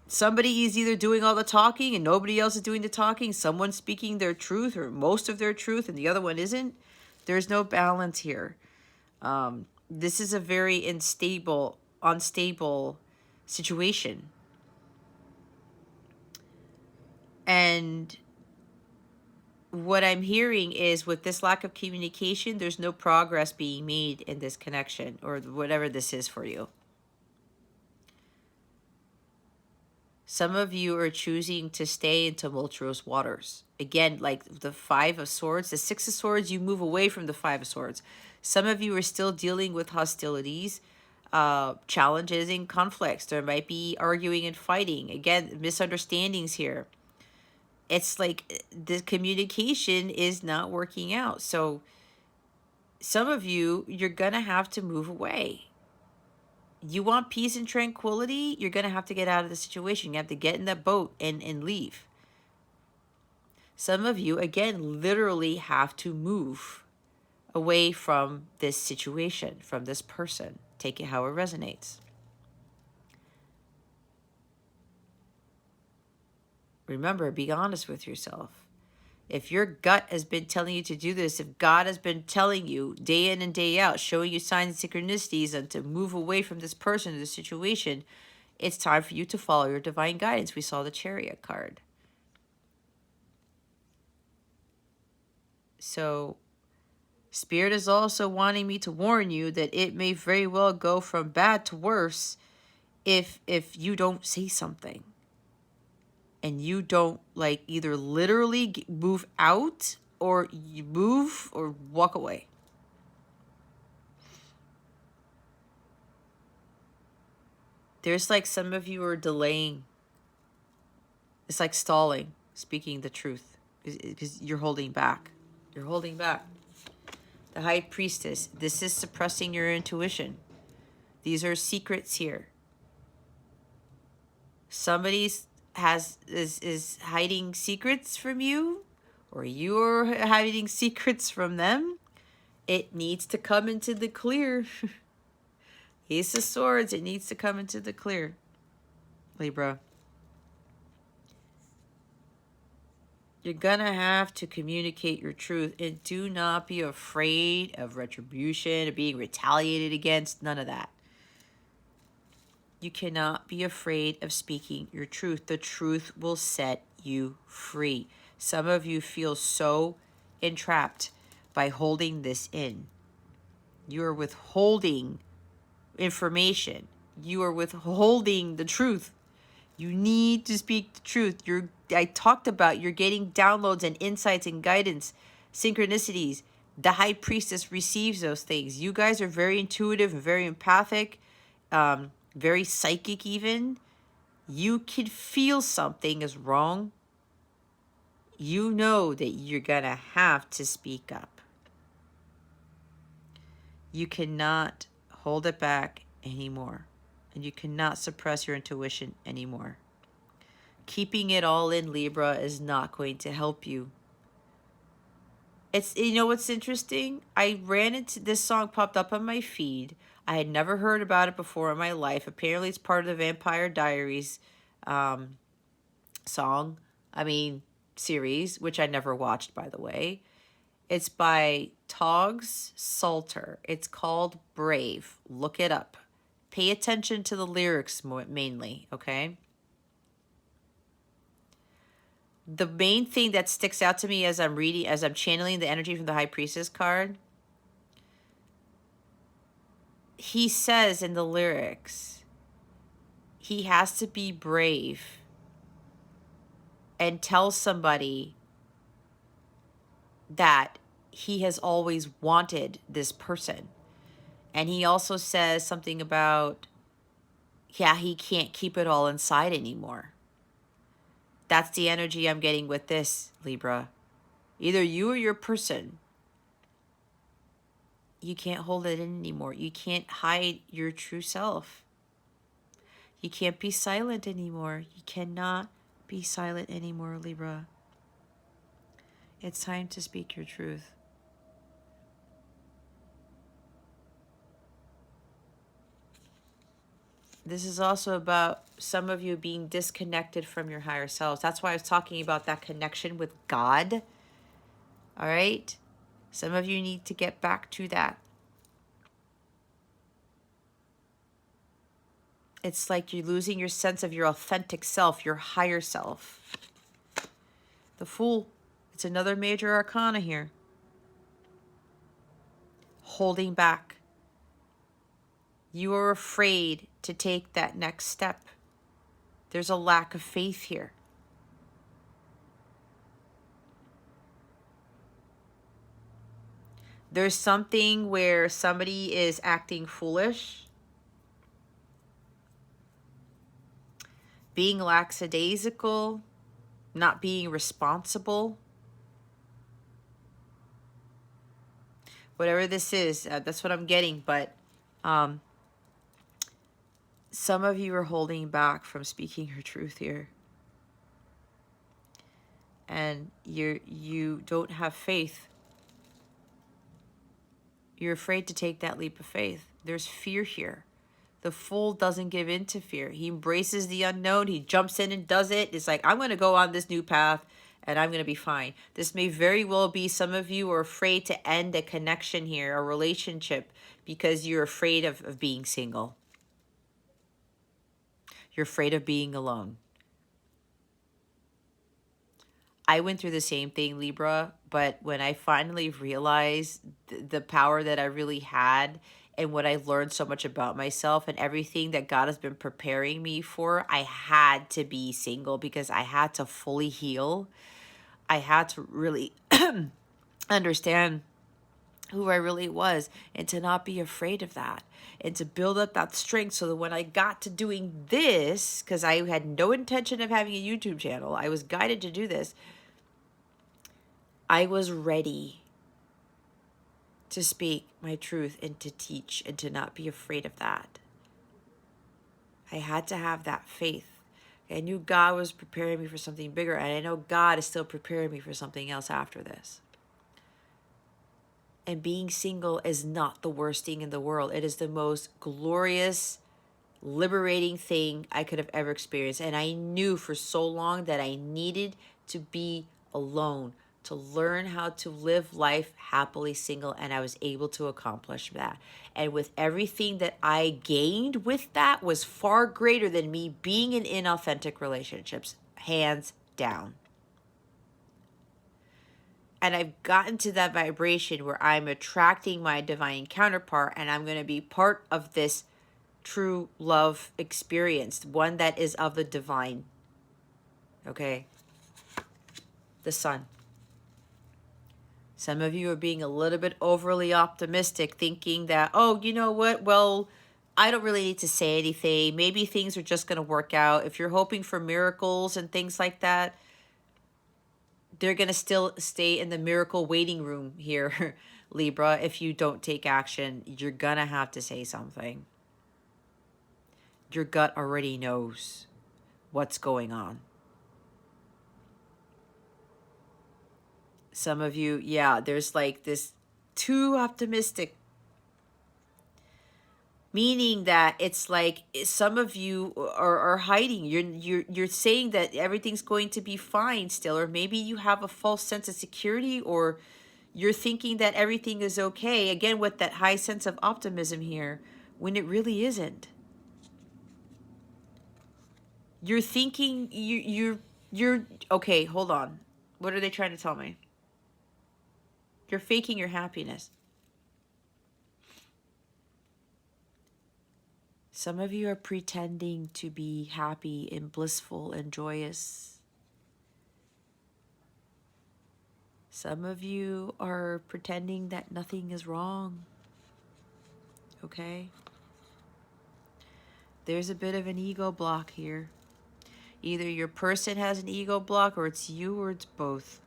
Speaker 1: somebody is either doing all the talking and nobody else is doing the talking. Someone's speaking their truth or most of their truth and the other one isn't. There's no balance here. This is a very unstable situation. And what I'm hearing is, with this lack of communication, there's no progress being made in this connection or whatever this is for you. Some of you are choosing to stay in tumultuous waters. Again, like the Five of Swords, the Six of Swords, you move away from the Five of Swords. Some of you are still dealing with hostilities, challenges, and conflicts. There might be arguing and fighting. Again, misunderstandings here. It's like the communication is not working out. So some of you, you're going to have to move away. You want peace and tranquility, you're going to have to get out of the situation. You have to get in that boat and leave. Some of you, again, literally have to move away from this situation, from this person. Take it how it resonates. Remember, be honest with yourself. If your gut has been telling you to do this, if God has been telling you day in and day out, showing you signs and synchronicities and to move away from this person or this situation, it's time for you to follow your divine guidance. We saw the Chariot card. So Spirit is also wanting me to warn you that it may very well go from bad to worse if you don't say something. And you don't, like, either literally move out or you move or walk away. There's like some of you are delaying. It's like stalling, speaking the truth, because you're holding back. You're holding back. The High Priestess, this is suppressing your intuition. These are secrets here. Somebody's is hiding secrets from you, or you're hiding secrets from them. It needs to come into the clear. Ace of Swords, it needs to come into the clear, Libra. You're gonna have to communicate your truth, and do not be afraid of retribution or being retaliated against. None of that. You cannot be afraid of speaking your truth. The truth will set you free. Some of you feel so entrapped by holding this in. You are withholding information. You are withholding the truth. You need to speak the truth. I talked about you're getting downloads and insights and guidance, synchronicities. The High Priestess receives those things. You guys are very intuitive and very empathic. Very psychic even. You can feel something is wrong. You know that you're going to have to speak up. You cannot hold it back anymore. And you cannot suppress your intuition anymore. Keeping it all in, Libra, is not going to help you. It's, you know what's interesting? I ran into this song, popped up on my feed. I had never heard about it before in my life. Apparently it's part of the Vampire Diaries song. Series, which I never watched, by the way. It's by Togs Salter. It's called Brave. Look it up. Pay attention to the lyrics mainly, okay? The main thing that sticks out to me as I'm reading, as I'm channeling the energy from the High Priestess card, he says in the lyrics, he has to be brave and tell somebody that he has always wanted this person. And he also says something about, yeah, he can't keep it all inside anymore. That's the energy I'm getting with this, Libra. Either you or your person, you can't hold it in anymore. You can't hide your true self. You can't be silent anymore. You cannot be silent anymore, Libra. It's time to speak your truth. This is also about some of you being disconnected from your higher selves. That's why I was talking about that connection with God. All right? Some of you need to get back to that. It's like you're losing your sense of your authentic self, your higher self. The Fool, it's another major arcana here. Holding back. You are afraid to take that next step. There's a lack of faith here. There's something where somebody is acting foolish, being lackadaisical, not being responsible. Whatever this is, that's what I'm getting. But some of you are holding back from speaking your truth here. And you don't have faith. You're afraid to take that leap of faith. There's fear here. The Fool doesn't give in to fear. He embraces the unknown. He jumps in and does it. It's like, I'm going to go on this new path and I'm going to be fine. This may very well be some of you are afraid to end a connection here, a relationship, because you're afraid of being single. You're afraid of being alone. I went through the same thing, Libra, but when I finally realized the power that I really had and what I learned so much about myself and everything that God has been preparing me for, I had to be single because I had to fully heal. I had to really understand who I really was and to not be afraid of that and to build up that strength so that when I got to doing this, because I had no intention of having a YouTube channel, I was guided to do this, I was ready to speak my truth and to teach and to not be afraid of that. I had to have that faith. I knew God was preparing me for something bigger, and I know God is still preparing me for something else after this. And being single is not the worst thing in the world. It is the most glorious, liberating thing I could have ever experienced. And I knew for so long that I needed to be alone, to learn how to live life happily single, and I was able to accomplish that. And with everything that I gained with that was far greater than me being in inauthentic relationships, hands down. And I've gotten to that vibration where I'm attracting my divine counterpart, and I'm going to be part of this true love experience, one that is of the divine. Okay? The Sun. Some of you are being a little bit overly optimistic, thinking that, oh, you know what? Well, I don't really need to say anything. Maybe things are just going to work out. If you're hoping for miracles and things like that, they're going to still stay in the miracle waiting room here, Libra. If you don't take action, you're going to have to say something. Your gut already knows what's going on. Some of you, yeah, there's like this too optimistic, meaning that it's like some of you are hiding. You're saying that everything's going to be fine still, or maybe you have a false sense of security, or you're thinking that everything is okay, again with that high sense of optimism here, when it really isn't. You're thinking you're okay, hold on. What are they trying to tell me? You're faking your happiness. Some of you are pretending to be happy and blissful and joyous. Some of you are pretending that nothing is wrong. Okay? There's a bit of an ego block here. Either your person has an ego block, or it's you, or it's both.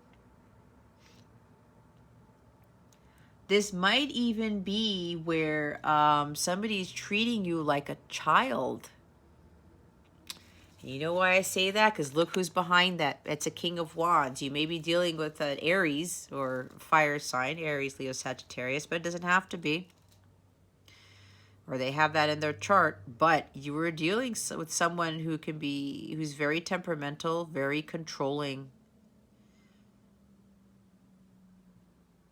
Speaker 1: This might even be where somebody's treating you like a child. You know why I say that? Because look who's behind that. It's a King of Wands. You may be dealing with an Aries or fire sign, Aries, Leo, Sagittarius, but it doesn't have to be. Or they have that in their chart. But you were dealing with someone who's very temperamental, very controlling.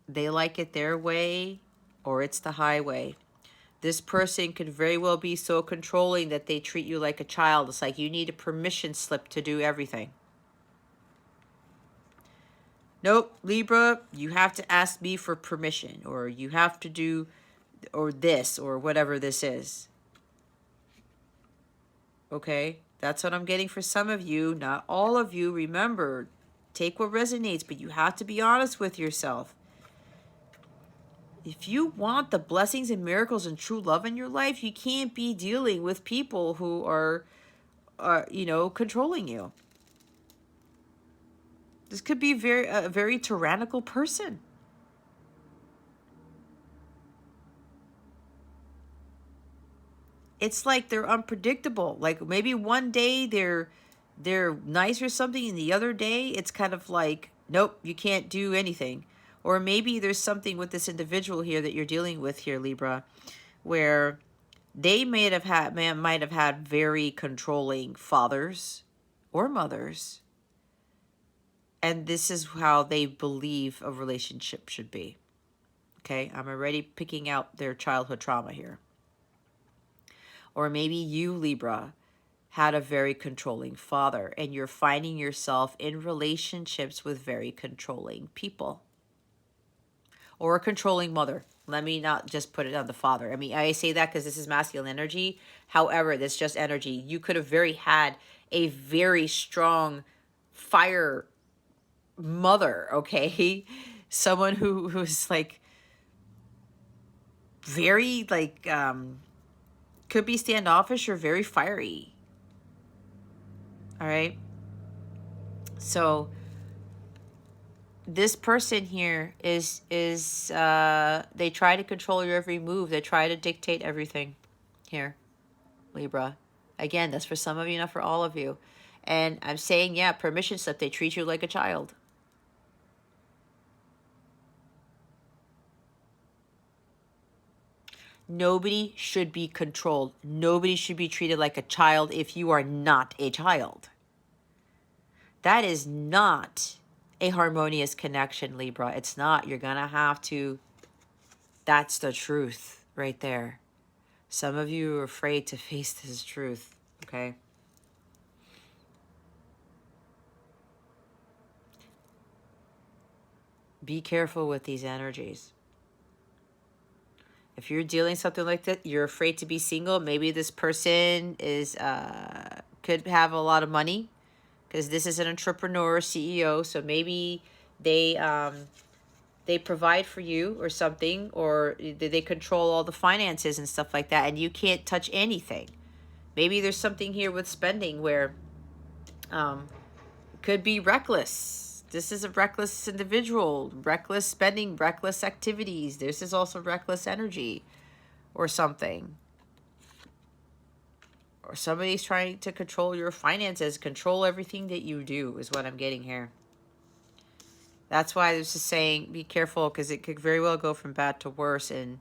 Speaker 1: They like it their way, or it's the highway. This person could very well be so controlling that they treat you like a child. It's like you need a permission slip to do everything. Nope, Libra, you have to ask me for permission, or you have to do, or this, or whatever this is. Okay, that's what I'm getting for some of you. Not all of you. Remember, take what resonates, but you have to be honest with yourself. If you want the blessings and miracles and true love in your life, you can't be dealing with people who are controlling you. This could be a very tyrannical person. It's like they're unpredictable. Like maybe one day they're nice or something, and the other day it's kind of like, nope, you can't do anything. Or maybe there's something with this individual here that you're dealing with here, Libra, where they might have had very controlling fathers or mothers. And this is how they believe a relationship should be. Okay, I'm already picking out their childhood trauma here. Or maybe you, Libra, had a very controlling father, and you're finding yourself in relationships with very controlling people. Or a controlling mother. Let me not just put it on the father. I mean, I say that because this is masculine energy. However, that's just energy. You could have had a very strong fire mother, okay? Someone who's like very like could be standoffish or very fiery. All right? So this person here is they try to control your every move. They try to dictate everything here, Libra. Again, that's for some of you, not for all of you. And I'm saying, yeah, permission slip. They treat you like a child. Nobody should be controlled. Nobody should be treated like a child if you are not a child. That is not a harmonious connection, Libra. It's not. You're going to have to. That's the truth right there. Some of you are afraid to face this truth, okay? Be careful with these energies. If you're dealing something like that, you're afraid to be single. Maybe this person is could have a lot of money, because this is an entrepreneur, CEO. So maybe they provide for you or something, or they control all the finances and stuff like that, and you can't touch anything. Maybe there's something here with spending where it could be reckless. This is a reckless individual, reckless spending, reckless activities. This is also reckless energy or something. Or somebody's trying to control your finances, control everything that you do is what I'm getting here. That's why this is saying be careful, because it could very well go from bad to worse, and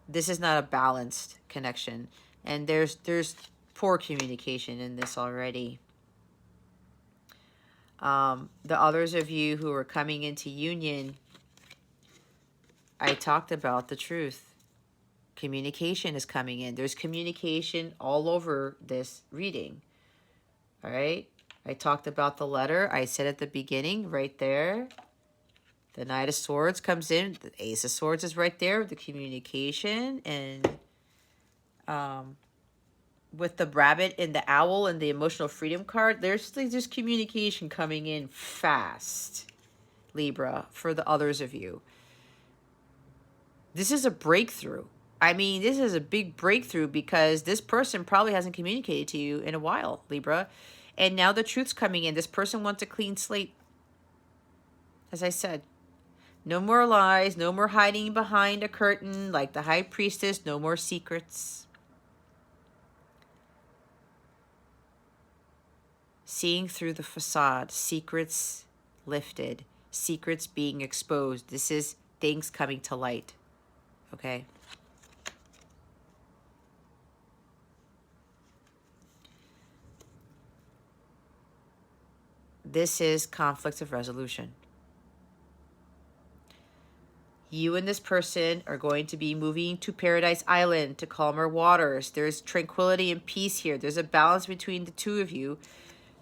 Speaker 1: this is not a balanced connection. And there's poor communication in this already. The others of you who are coming into union, I talked about the truth. Communication is coming in. There's communication all over this reading. All right. I talked about the letter. I said at the beginning right there. The Knight of Swords comes in. The Ace of Swords is right there. The communication. And with the rabbit and the owl and the emotional freedom card, there's communication coming in fast, Libra, for the others of you. This is a breakthrough. I mean, this is a big breakthrough because this person probably hasn't communicated to you in a while, Libra. And now the truth's coming in. This person wants a clean slate. As I said, no more lies, no more hiding behind a curtain like the High Priestess, no more secrets. Seeing through the facade, secrets lifted, secrets being exposed. This is things coming to light, okay? This is conflict of resolution. You and this person are going to be moving to Paradise Island, to calmer waters. There's tranquility and peace here. There's a balance between the two of you.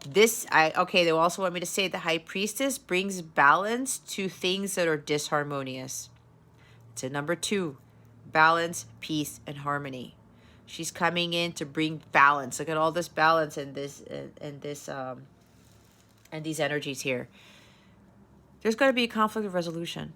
Speaker 1: Okay, they also want me to say the High Priestess brings balance to things that are disharmonious. It's a number 2, balance, peace, and harmony. She's coming in to bring balance. Look at all this balance and these energies here. There's got to be a conflict of resolution.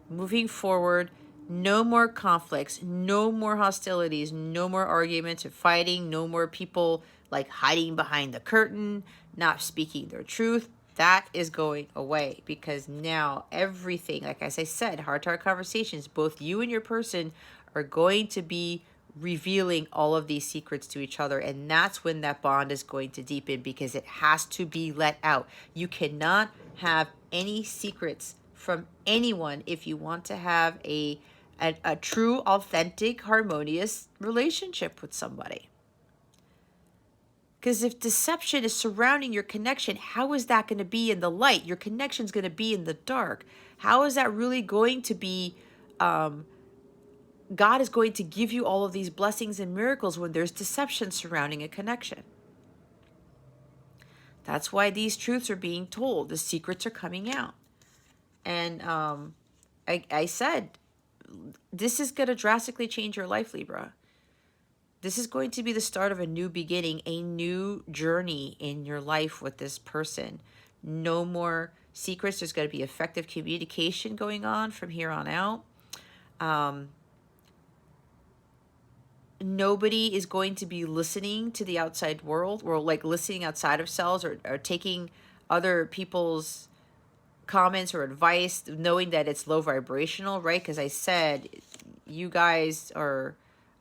Speaker 1: Moving forward, no more conflicts, no more hostilities, no more arguments and fighting, no more people like hiding behind the curtain, not speaking their truth. That is going away, because now everything, like as I said, heart-to-heart conversations, both you and your person are going to be revealing all of these secrets to each other, and that's when that bond is going to deepen, because it has to be let out. You cannot have any secrets from anyone if you want to have a true, authentic, harmonious relationship with somebody. Because if deception is surrounding your connection, how is that going to be in the light? Your connection's going to be in the dark. How is that really going to be? God is going to give you all of these blessings and miracles when there's deception surrounding a connection. That's why these truths are being told. The secrets are coming out. And I said, this is going to drastically change your life, Libra. This is going to be the start of a new beginning, a new journey in your life with this person. No more secrets. There's going to be effective communication going on from here on out. Nobody is going to be listening to the outside world, or like listening outside of selves, or taking other people's comments or advice, knowing that it's low vibrational, right? Because I said, you guys are,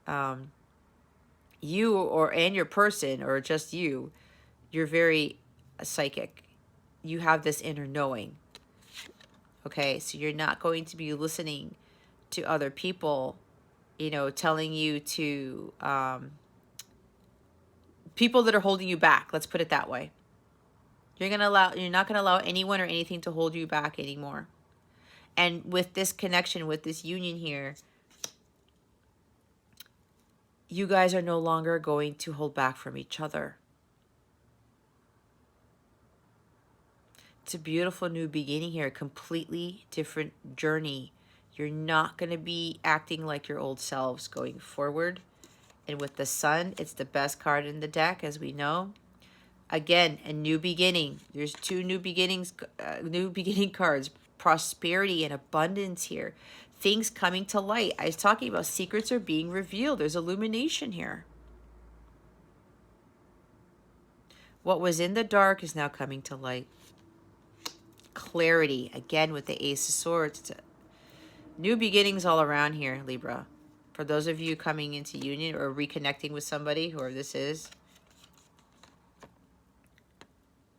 Speaker 1: and your person, or just you're very psychic. You have this inner knowing. Okay, so you're not going to be listening to other people, telling you to, people that are holding you back. Let's put it that way. You're not going to allow anyone or anything to hold you back anymore. And with this connection, with this union here, you guys are no longer going to hold back from each other. It's a beautiful new beginning here, a completely different journey. You're not going to be acting like your old selves going forward. And with the Sun, it's the best card in the deck, as we know. Again, a new beginning. There's 2 new beginnings, new beginning cards. Prosperity and abundance here. Things coming to light. I was talking about secrets are being revealed. There's illumination here. What was in the dark is now coming to light. Clarity, again with the Ace of Swords. It's new beginnings all around here, Libra. For those of you coming into union or reconnecting with somebody, whoever this is,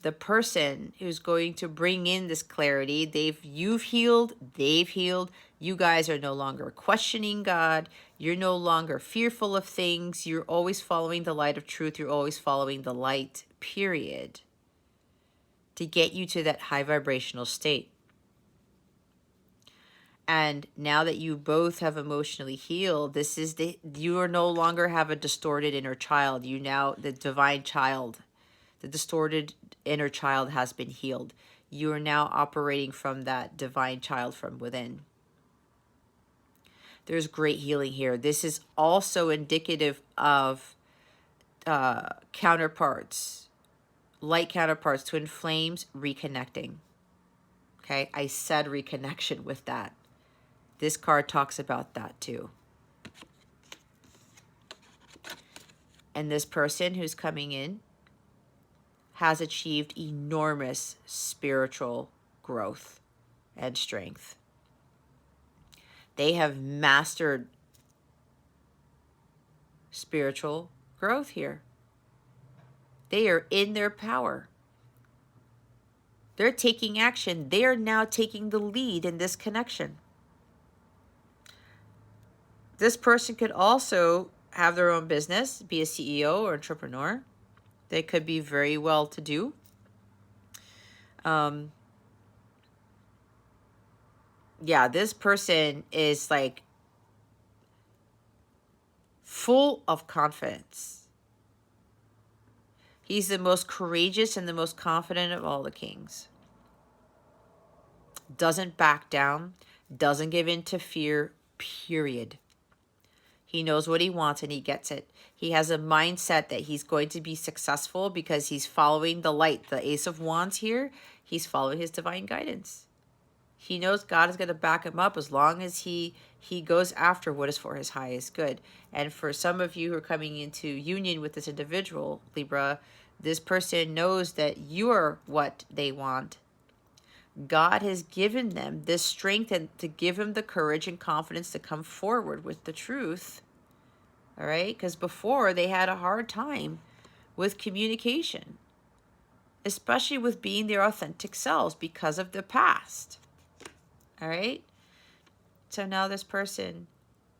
Speaker 1: the person who's going to bring in this clarity, you've healed, they've healed. You guys are no longer questioning God. You're no longer fearful of things. You're always following the light of truth. You're always following the light, period, to get you to that high vibrational state. And now that you both have emotionally healed, you are no longer have a distorted inner child. The divine child, the distorted inner child has been healed. You are now operating from that divine child from within. There's great healing here. This is also indicative of counterparts, light counterparts, twin flames reconnecting. Okay, I said reconnection with that. This card talks about that too. And this person who's coming in has achieved enormous spiritual growth and strength. They have mastered spiritual growth here. They are in their power. They're taking action. They are now taking the lead in this connection. This person could also have their own business, be a CEO or entrepreneur. They could be very well to do. Yeah, this person is like full of confidence. He's the most courageous and the most confident of all the kings. Doesn't back down, doesn't give in to fear, period. He knows what he wants and he gets it. He has a mindset that he's going to be successful because he's following the light. The Ace of Wands here, he's following his divine guidance. He knows God is going to back him up as long as he goes after what is for his highest good. And for some of you who are coming into union with this individual, Libra, this person knows that you are what they want. God has given them this strength and to give them the courage and confidence to come forward with the truth. All right? Because before they had a hard time with communication, especially with being their authentic selves because of the past. All right? So now this person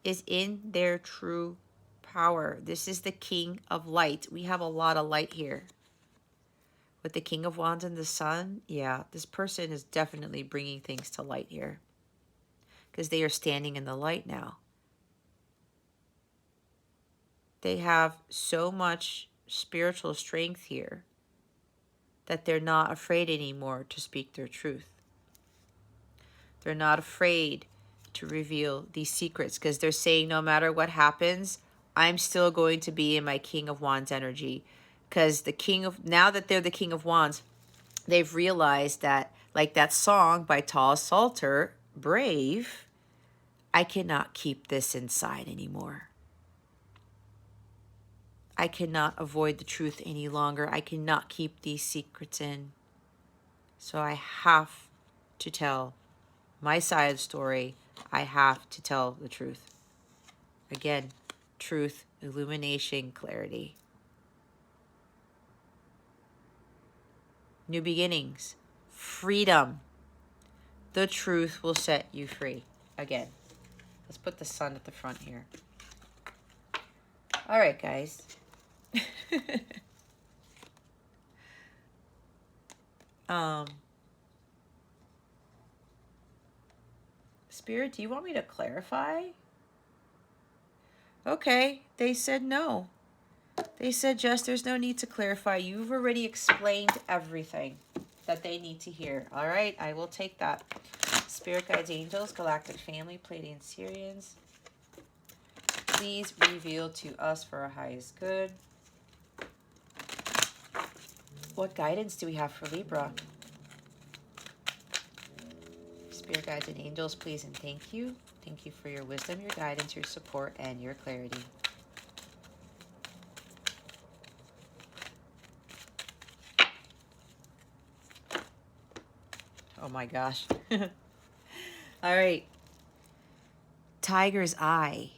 Speaker 1: is in their true power. This is the King of Light. We have a lot of light here. With the King of Wands and the Sun, yeah, this person is definitely bringing things to light here. Because they are standing in the light now. They have so much spiritual strength here that they're not afraid anymore to speak their truth. They're not afraid to reveal these secrets because they're saying no matter what happens, I'm still going to be in my King of Wands energy. Because now that they're the King of Wands, they've realized that, like that song by Tall Salter, Brave, I cannot keep this inside anymore. I cannot avoid the truth any longer. I cannot keep these secrets in. So I have to tell my side of the story. I have to tell the truth. Again, truth, illumination, clarity. New beginnings, freedom. The truth will set you free. Again, let's put the sun at the front here. All right, guys. Spirit, do you want me to clarify? Okay, they said no. They said, Jess, there's no need to clarify. You've already explained everything that they need to hear. All right, I will take that. Spirit guides, angels, galactic family, Pleiadian Sirians, please reveal to us for our highest good. What guidance do we have for Libra? Spirit guides and angels, please and thank you. Thank you for your wisdom, your guidance, your support, and your clarity. Oh my gosh. All right. Tiger's eye.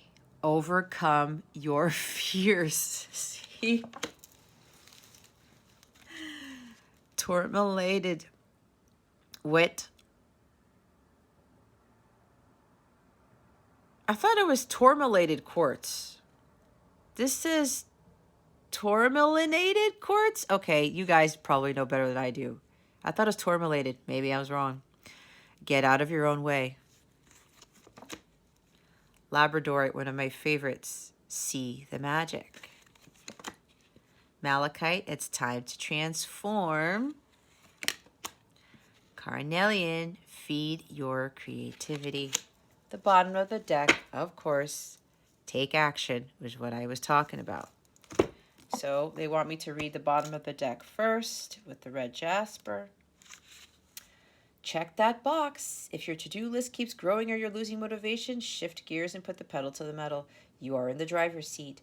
Speaker 1: Overcome your fears. See? Tourmalated wit. I thought it was tourmalated quartz. This is tourmalinated quartz? Okay, you guys probably know better than I do. I thought it was tourmalated. Maybe I was wrong. Get out of your own way. Labradorite, one of my favorites. See the magic. Malachite, it's time to transform. Carnelian, feed your creativity. The bottom of the deck, of course, take action, was what I was talking about. So they want me to read the bottom of the deck first with the red jasper. Check that box. If your to-do list keeps growing or you're losing motivation, shift gears and put the pedal to the metal. You are in the driver's seat,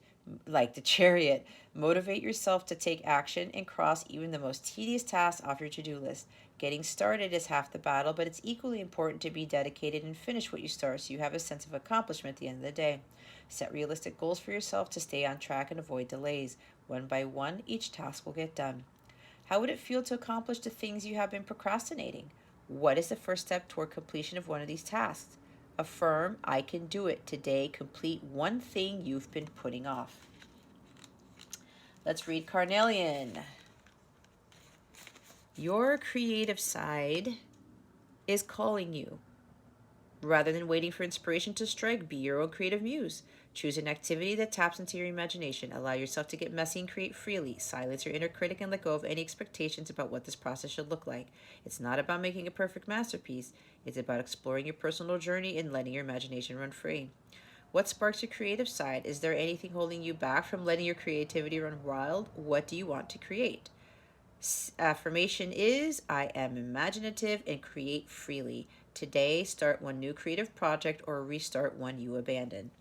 Speaker 1: like the chariot. Motivate yourself to take action and cross even the most tedious tasks off your to-do list. Getting started is half the battle, but it's equally important to be dedicated and finish what you start so you have a sense of accomplishment at the end of the day. Set realistic goals for yourself to stay on track and avoid delays. One by one, each task will get done. How would it feel to accomplish the things you have been procrastinating? What is the first step toward completion of one of these tasks? Affirm, I can do it. Today, complete one thing you've been putting off. Let's read Carnelian. Your creative side is calling you. Rather than waiting for inspiration to strike, be your own creative muse. Choose an activity that taps into your imagination. Allow yourself to get messy and create freely. Silence your inner critic and let go of any expectations about what this process should look like. It's not about making a perfect masterpiece. It's about exploring your personal journey and letting your imagination run free. What sparks your creative side? Is there anything holding you back from letting your creativity run wild? What do you want to create? Affirmation is, I am imaginative and create freely. Today, start one new creative project or restart one you abandoned.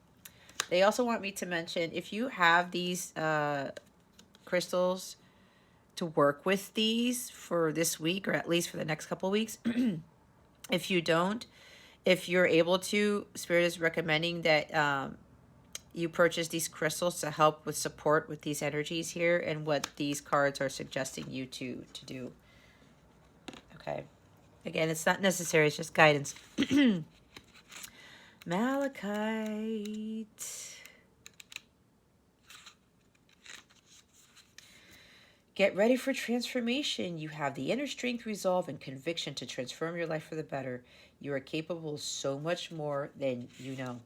Speaker 1: They also want me to mention, if you have these crystals, to work with these for this week or at least for the next couple of weeks. If you don't, if you're able to, Spirit is recommending that you purchase these crystals to help with support with these energies here and what these cards are suggesting you to do. Okay. Again, it's not necessary. It's just guidance. Malachite. Get ready for transformation. You have the inner strength, resolve, and conviction to transform your life for the better. You are capable of so much more than you know.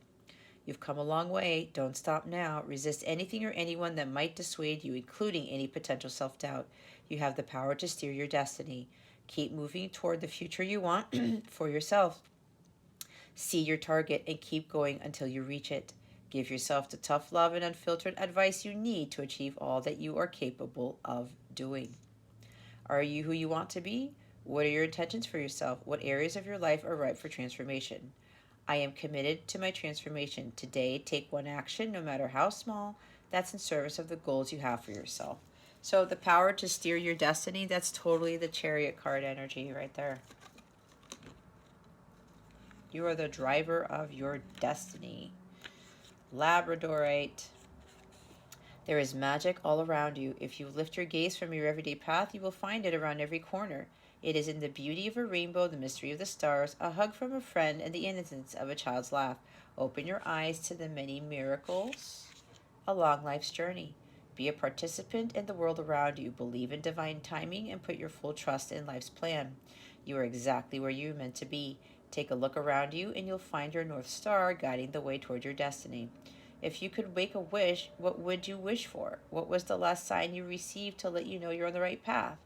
Speaker 1: You've come a long way. Don't stop now. Resist anything or anyone that might dissuade you, including any potential self-doubt. You have the power to steer your destiny. Keep moving toward the future you want for yourself. See your target and keep going until you reach it. Give yourself the tough love and unfiltered advice you need to achieve all that you are capable of doing. Are you who you want to be? What are your intentions for yourself? What areas of your life are ripe for transformation? I am committed to my transformation. Today, take one action, no matter how small, that's in service of the goals you have for yourself. So the power to steer your destiny, that's totally the Chariot card energy right there. You are the driver of your destiny. Labradorite. There is magic all around you. If you lift your gaze from your everyday path, you will find it around every corner. It is in the beauty of a rainbow, the mystery of the stars, a hug from a friend, and the innocence of a child's laugh. Open your eyes to the many miracles along life's journey. Be a participant in the world around you. Believe in divine timing and put your full trust in life's plan. You are exactly where you are meant to be. Take a look around you and you'll find your North Star guiding the way toward your destiny. If you could make a wish, what would you wish for? What was the last sign you received to let you know you're on the right path?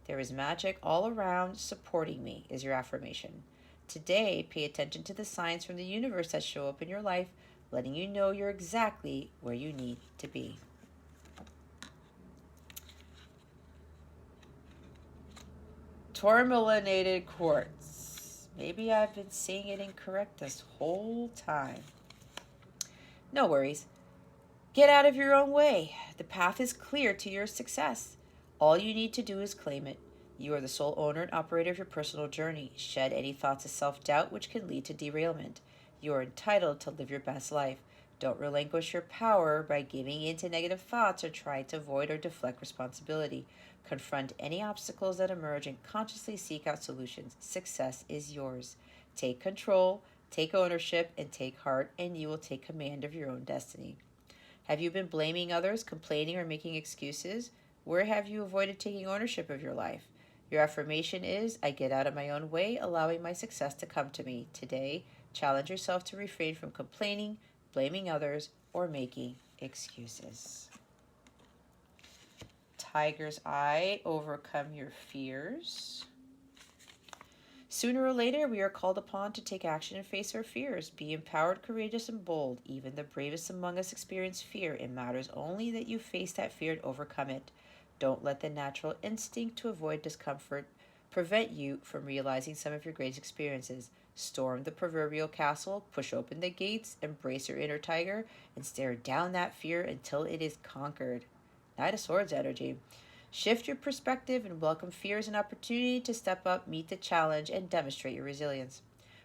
Speaker 1: There is magic all around supporting me, is your affirmation. Today, pay attention to the signs from the universe that show up in your life, letting you know you're exactly where you need to be. Tourmalinated quartz. Maybe I've been saying it incorrect this whole time. No worries. Get out of your own way. The path is clear to your success. All you need to do is claim it. You are the sole owner and operator of your personal journey. Shed any thoughts of self-doubt which can lead to derailment. You are entitled to live your best life. Don't relinquish your power by giving in to negative thoughts or trying to avoid or deflect responsibility. Confront any obstacles that emerge and consciously seek out solutions. Success is yours. Take control, take ownership, and take heart, and you will take command of your own destiny. Have you been blaming others, complaining, or making excuses? Where have you avoided taking ownership of your life? Your affirmation is, I get out of my own way, allowing my success to come to me. Today, challenge yourself to refrain from complaining, blaming others, or making excuses. Tiger's Eye, overcome your fears. Sooner or later, we are called upon to take action and face our fears. Be empowered, courageous, and bold. Even the bravest among us experience fear. It matters only that you face that fear and overcome it. Don't let the natural instinct to avoid discomfort prevent you from realizing some of your greatest experiences. Storm the proverbial castle, push open the gates, embrace your inner tiger, and stare down that fear until it is conquered. Knight of Swords energy. Shift your perspective and welcome fear as an opportunity to step up, meet the challenge, and demonstrate your resilience.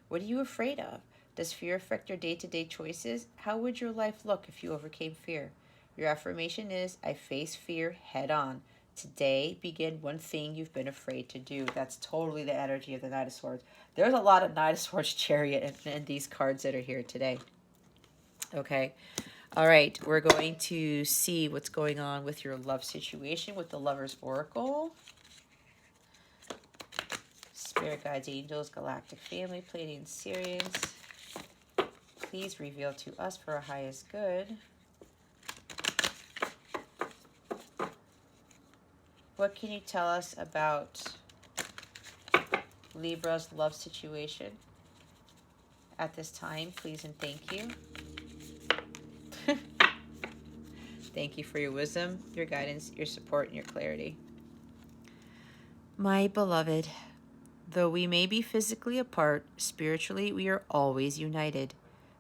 Speaker 1: What are you afraid of? Does fear affect your day-to-day choices? How would your life look if you overcame fear? Your affirmation is, I face fear head on. Today, begin one thing you've been afraid to do. That's totally the energy of the Knight of Swords. There's a lot of Knight of Swords Chariot in these cards that are here today. Okay. All right. We're going to see what's going on with your love situation with the Lover's Oracle. Spirit guides, angels, galactic family, Pleiadian Sirians. Please reveal to us for our highest good. What can you tell us about Libra's love situation at this time, please and thank you. Thank you for your wisdom, your guidance, your support, and your clarity. My beloved, though we may be physically apart, spiritually we are always united.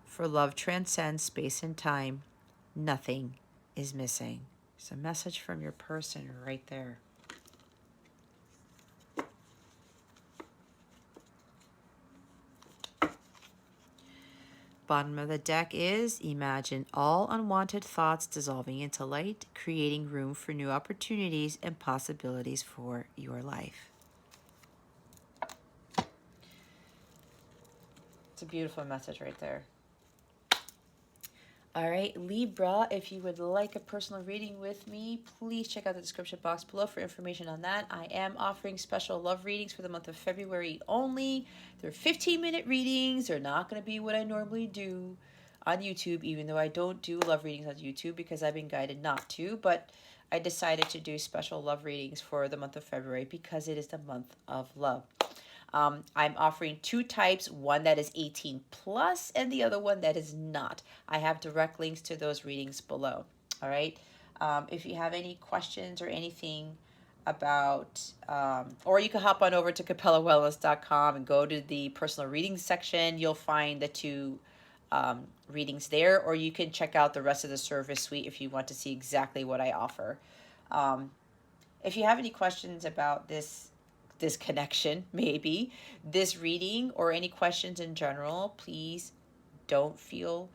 Speaker 1: For love transcends space and time. Nothing is missing. It's a message from your person right there. Bottom of the deck is, imagine all unwanted thoughts dissolving into light, creating room for new opportunities and possibilities for your life. It's a beautiful message right there. All right, Libra, if you would like a personal reading with me, please check out the description box below for information on that. I am offering special love readings for the month of February only. They're 15-minute readings. They're not going to be what I normally do on YouTube, even though I don't do love readings on YouTube because I've been guided not to. But I decided to do special love readings for the month of February because it is the month of love. I'm offering two types, one that is 18 plus and the other one that is not. I have direct links to those readings below. All right. If you have any questions or anything about, or you can hop on over to capellawellness.com and go to the personal readings section. You'll find the two readings there, or you can check out the rest of the service suite if you want to see exactly what I offer. If you have any questions about this connection, maybe this reading, or any questions in general, please don't feel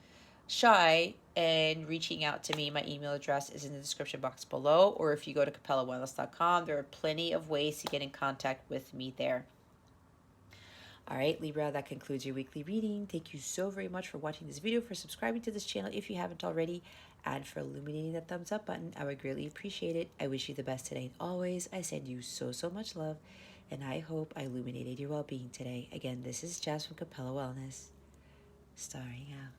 Speaker 1: shy in reaching out to me. My email address is in the description box below, or if you go to capellawellness.com, there are plenty of ways to get in contact with me there. All right, Libra, that concludes your weekly reading. Thank you so very much for watching this video, for subscribing to this channel if you haven't already, and for illuminating that thumbs up button. I would greatly appreciate it. I wish you the best today and always. I send you so much love, and I hope I illuminated your well-being today. Again, this is Jazz from Capella Wellness, starring out.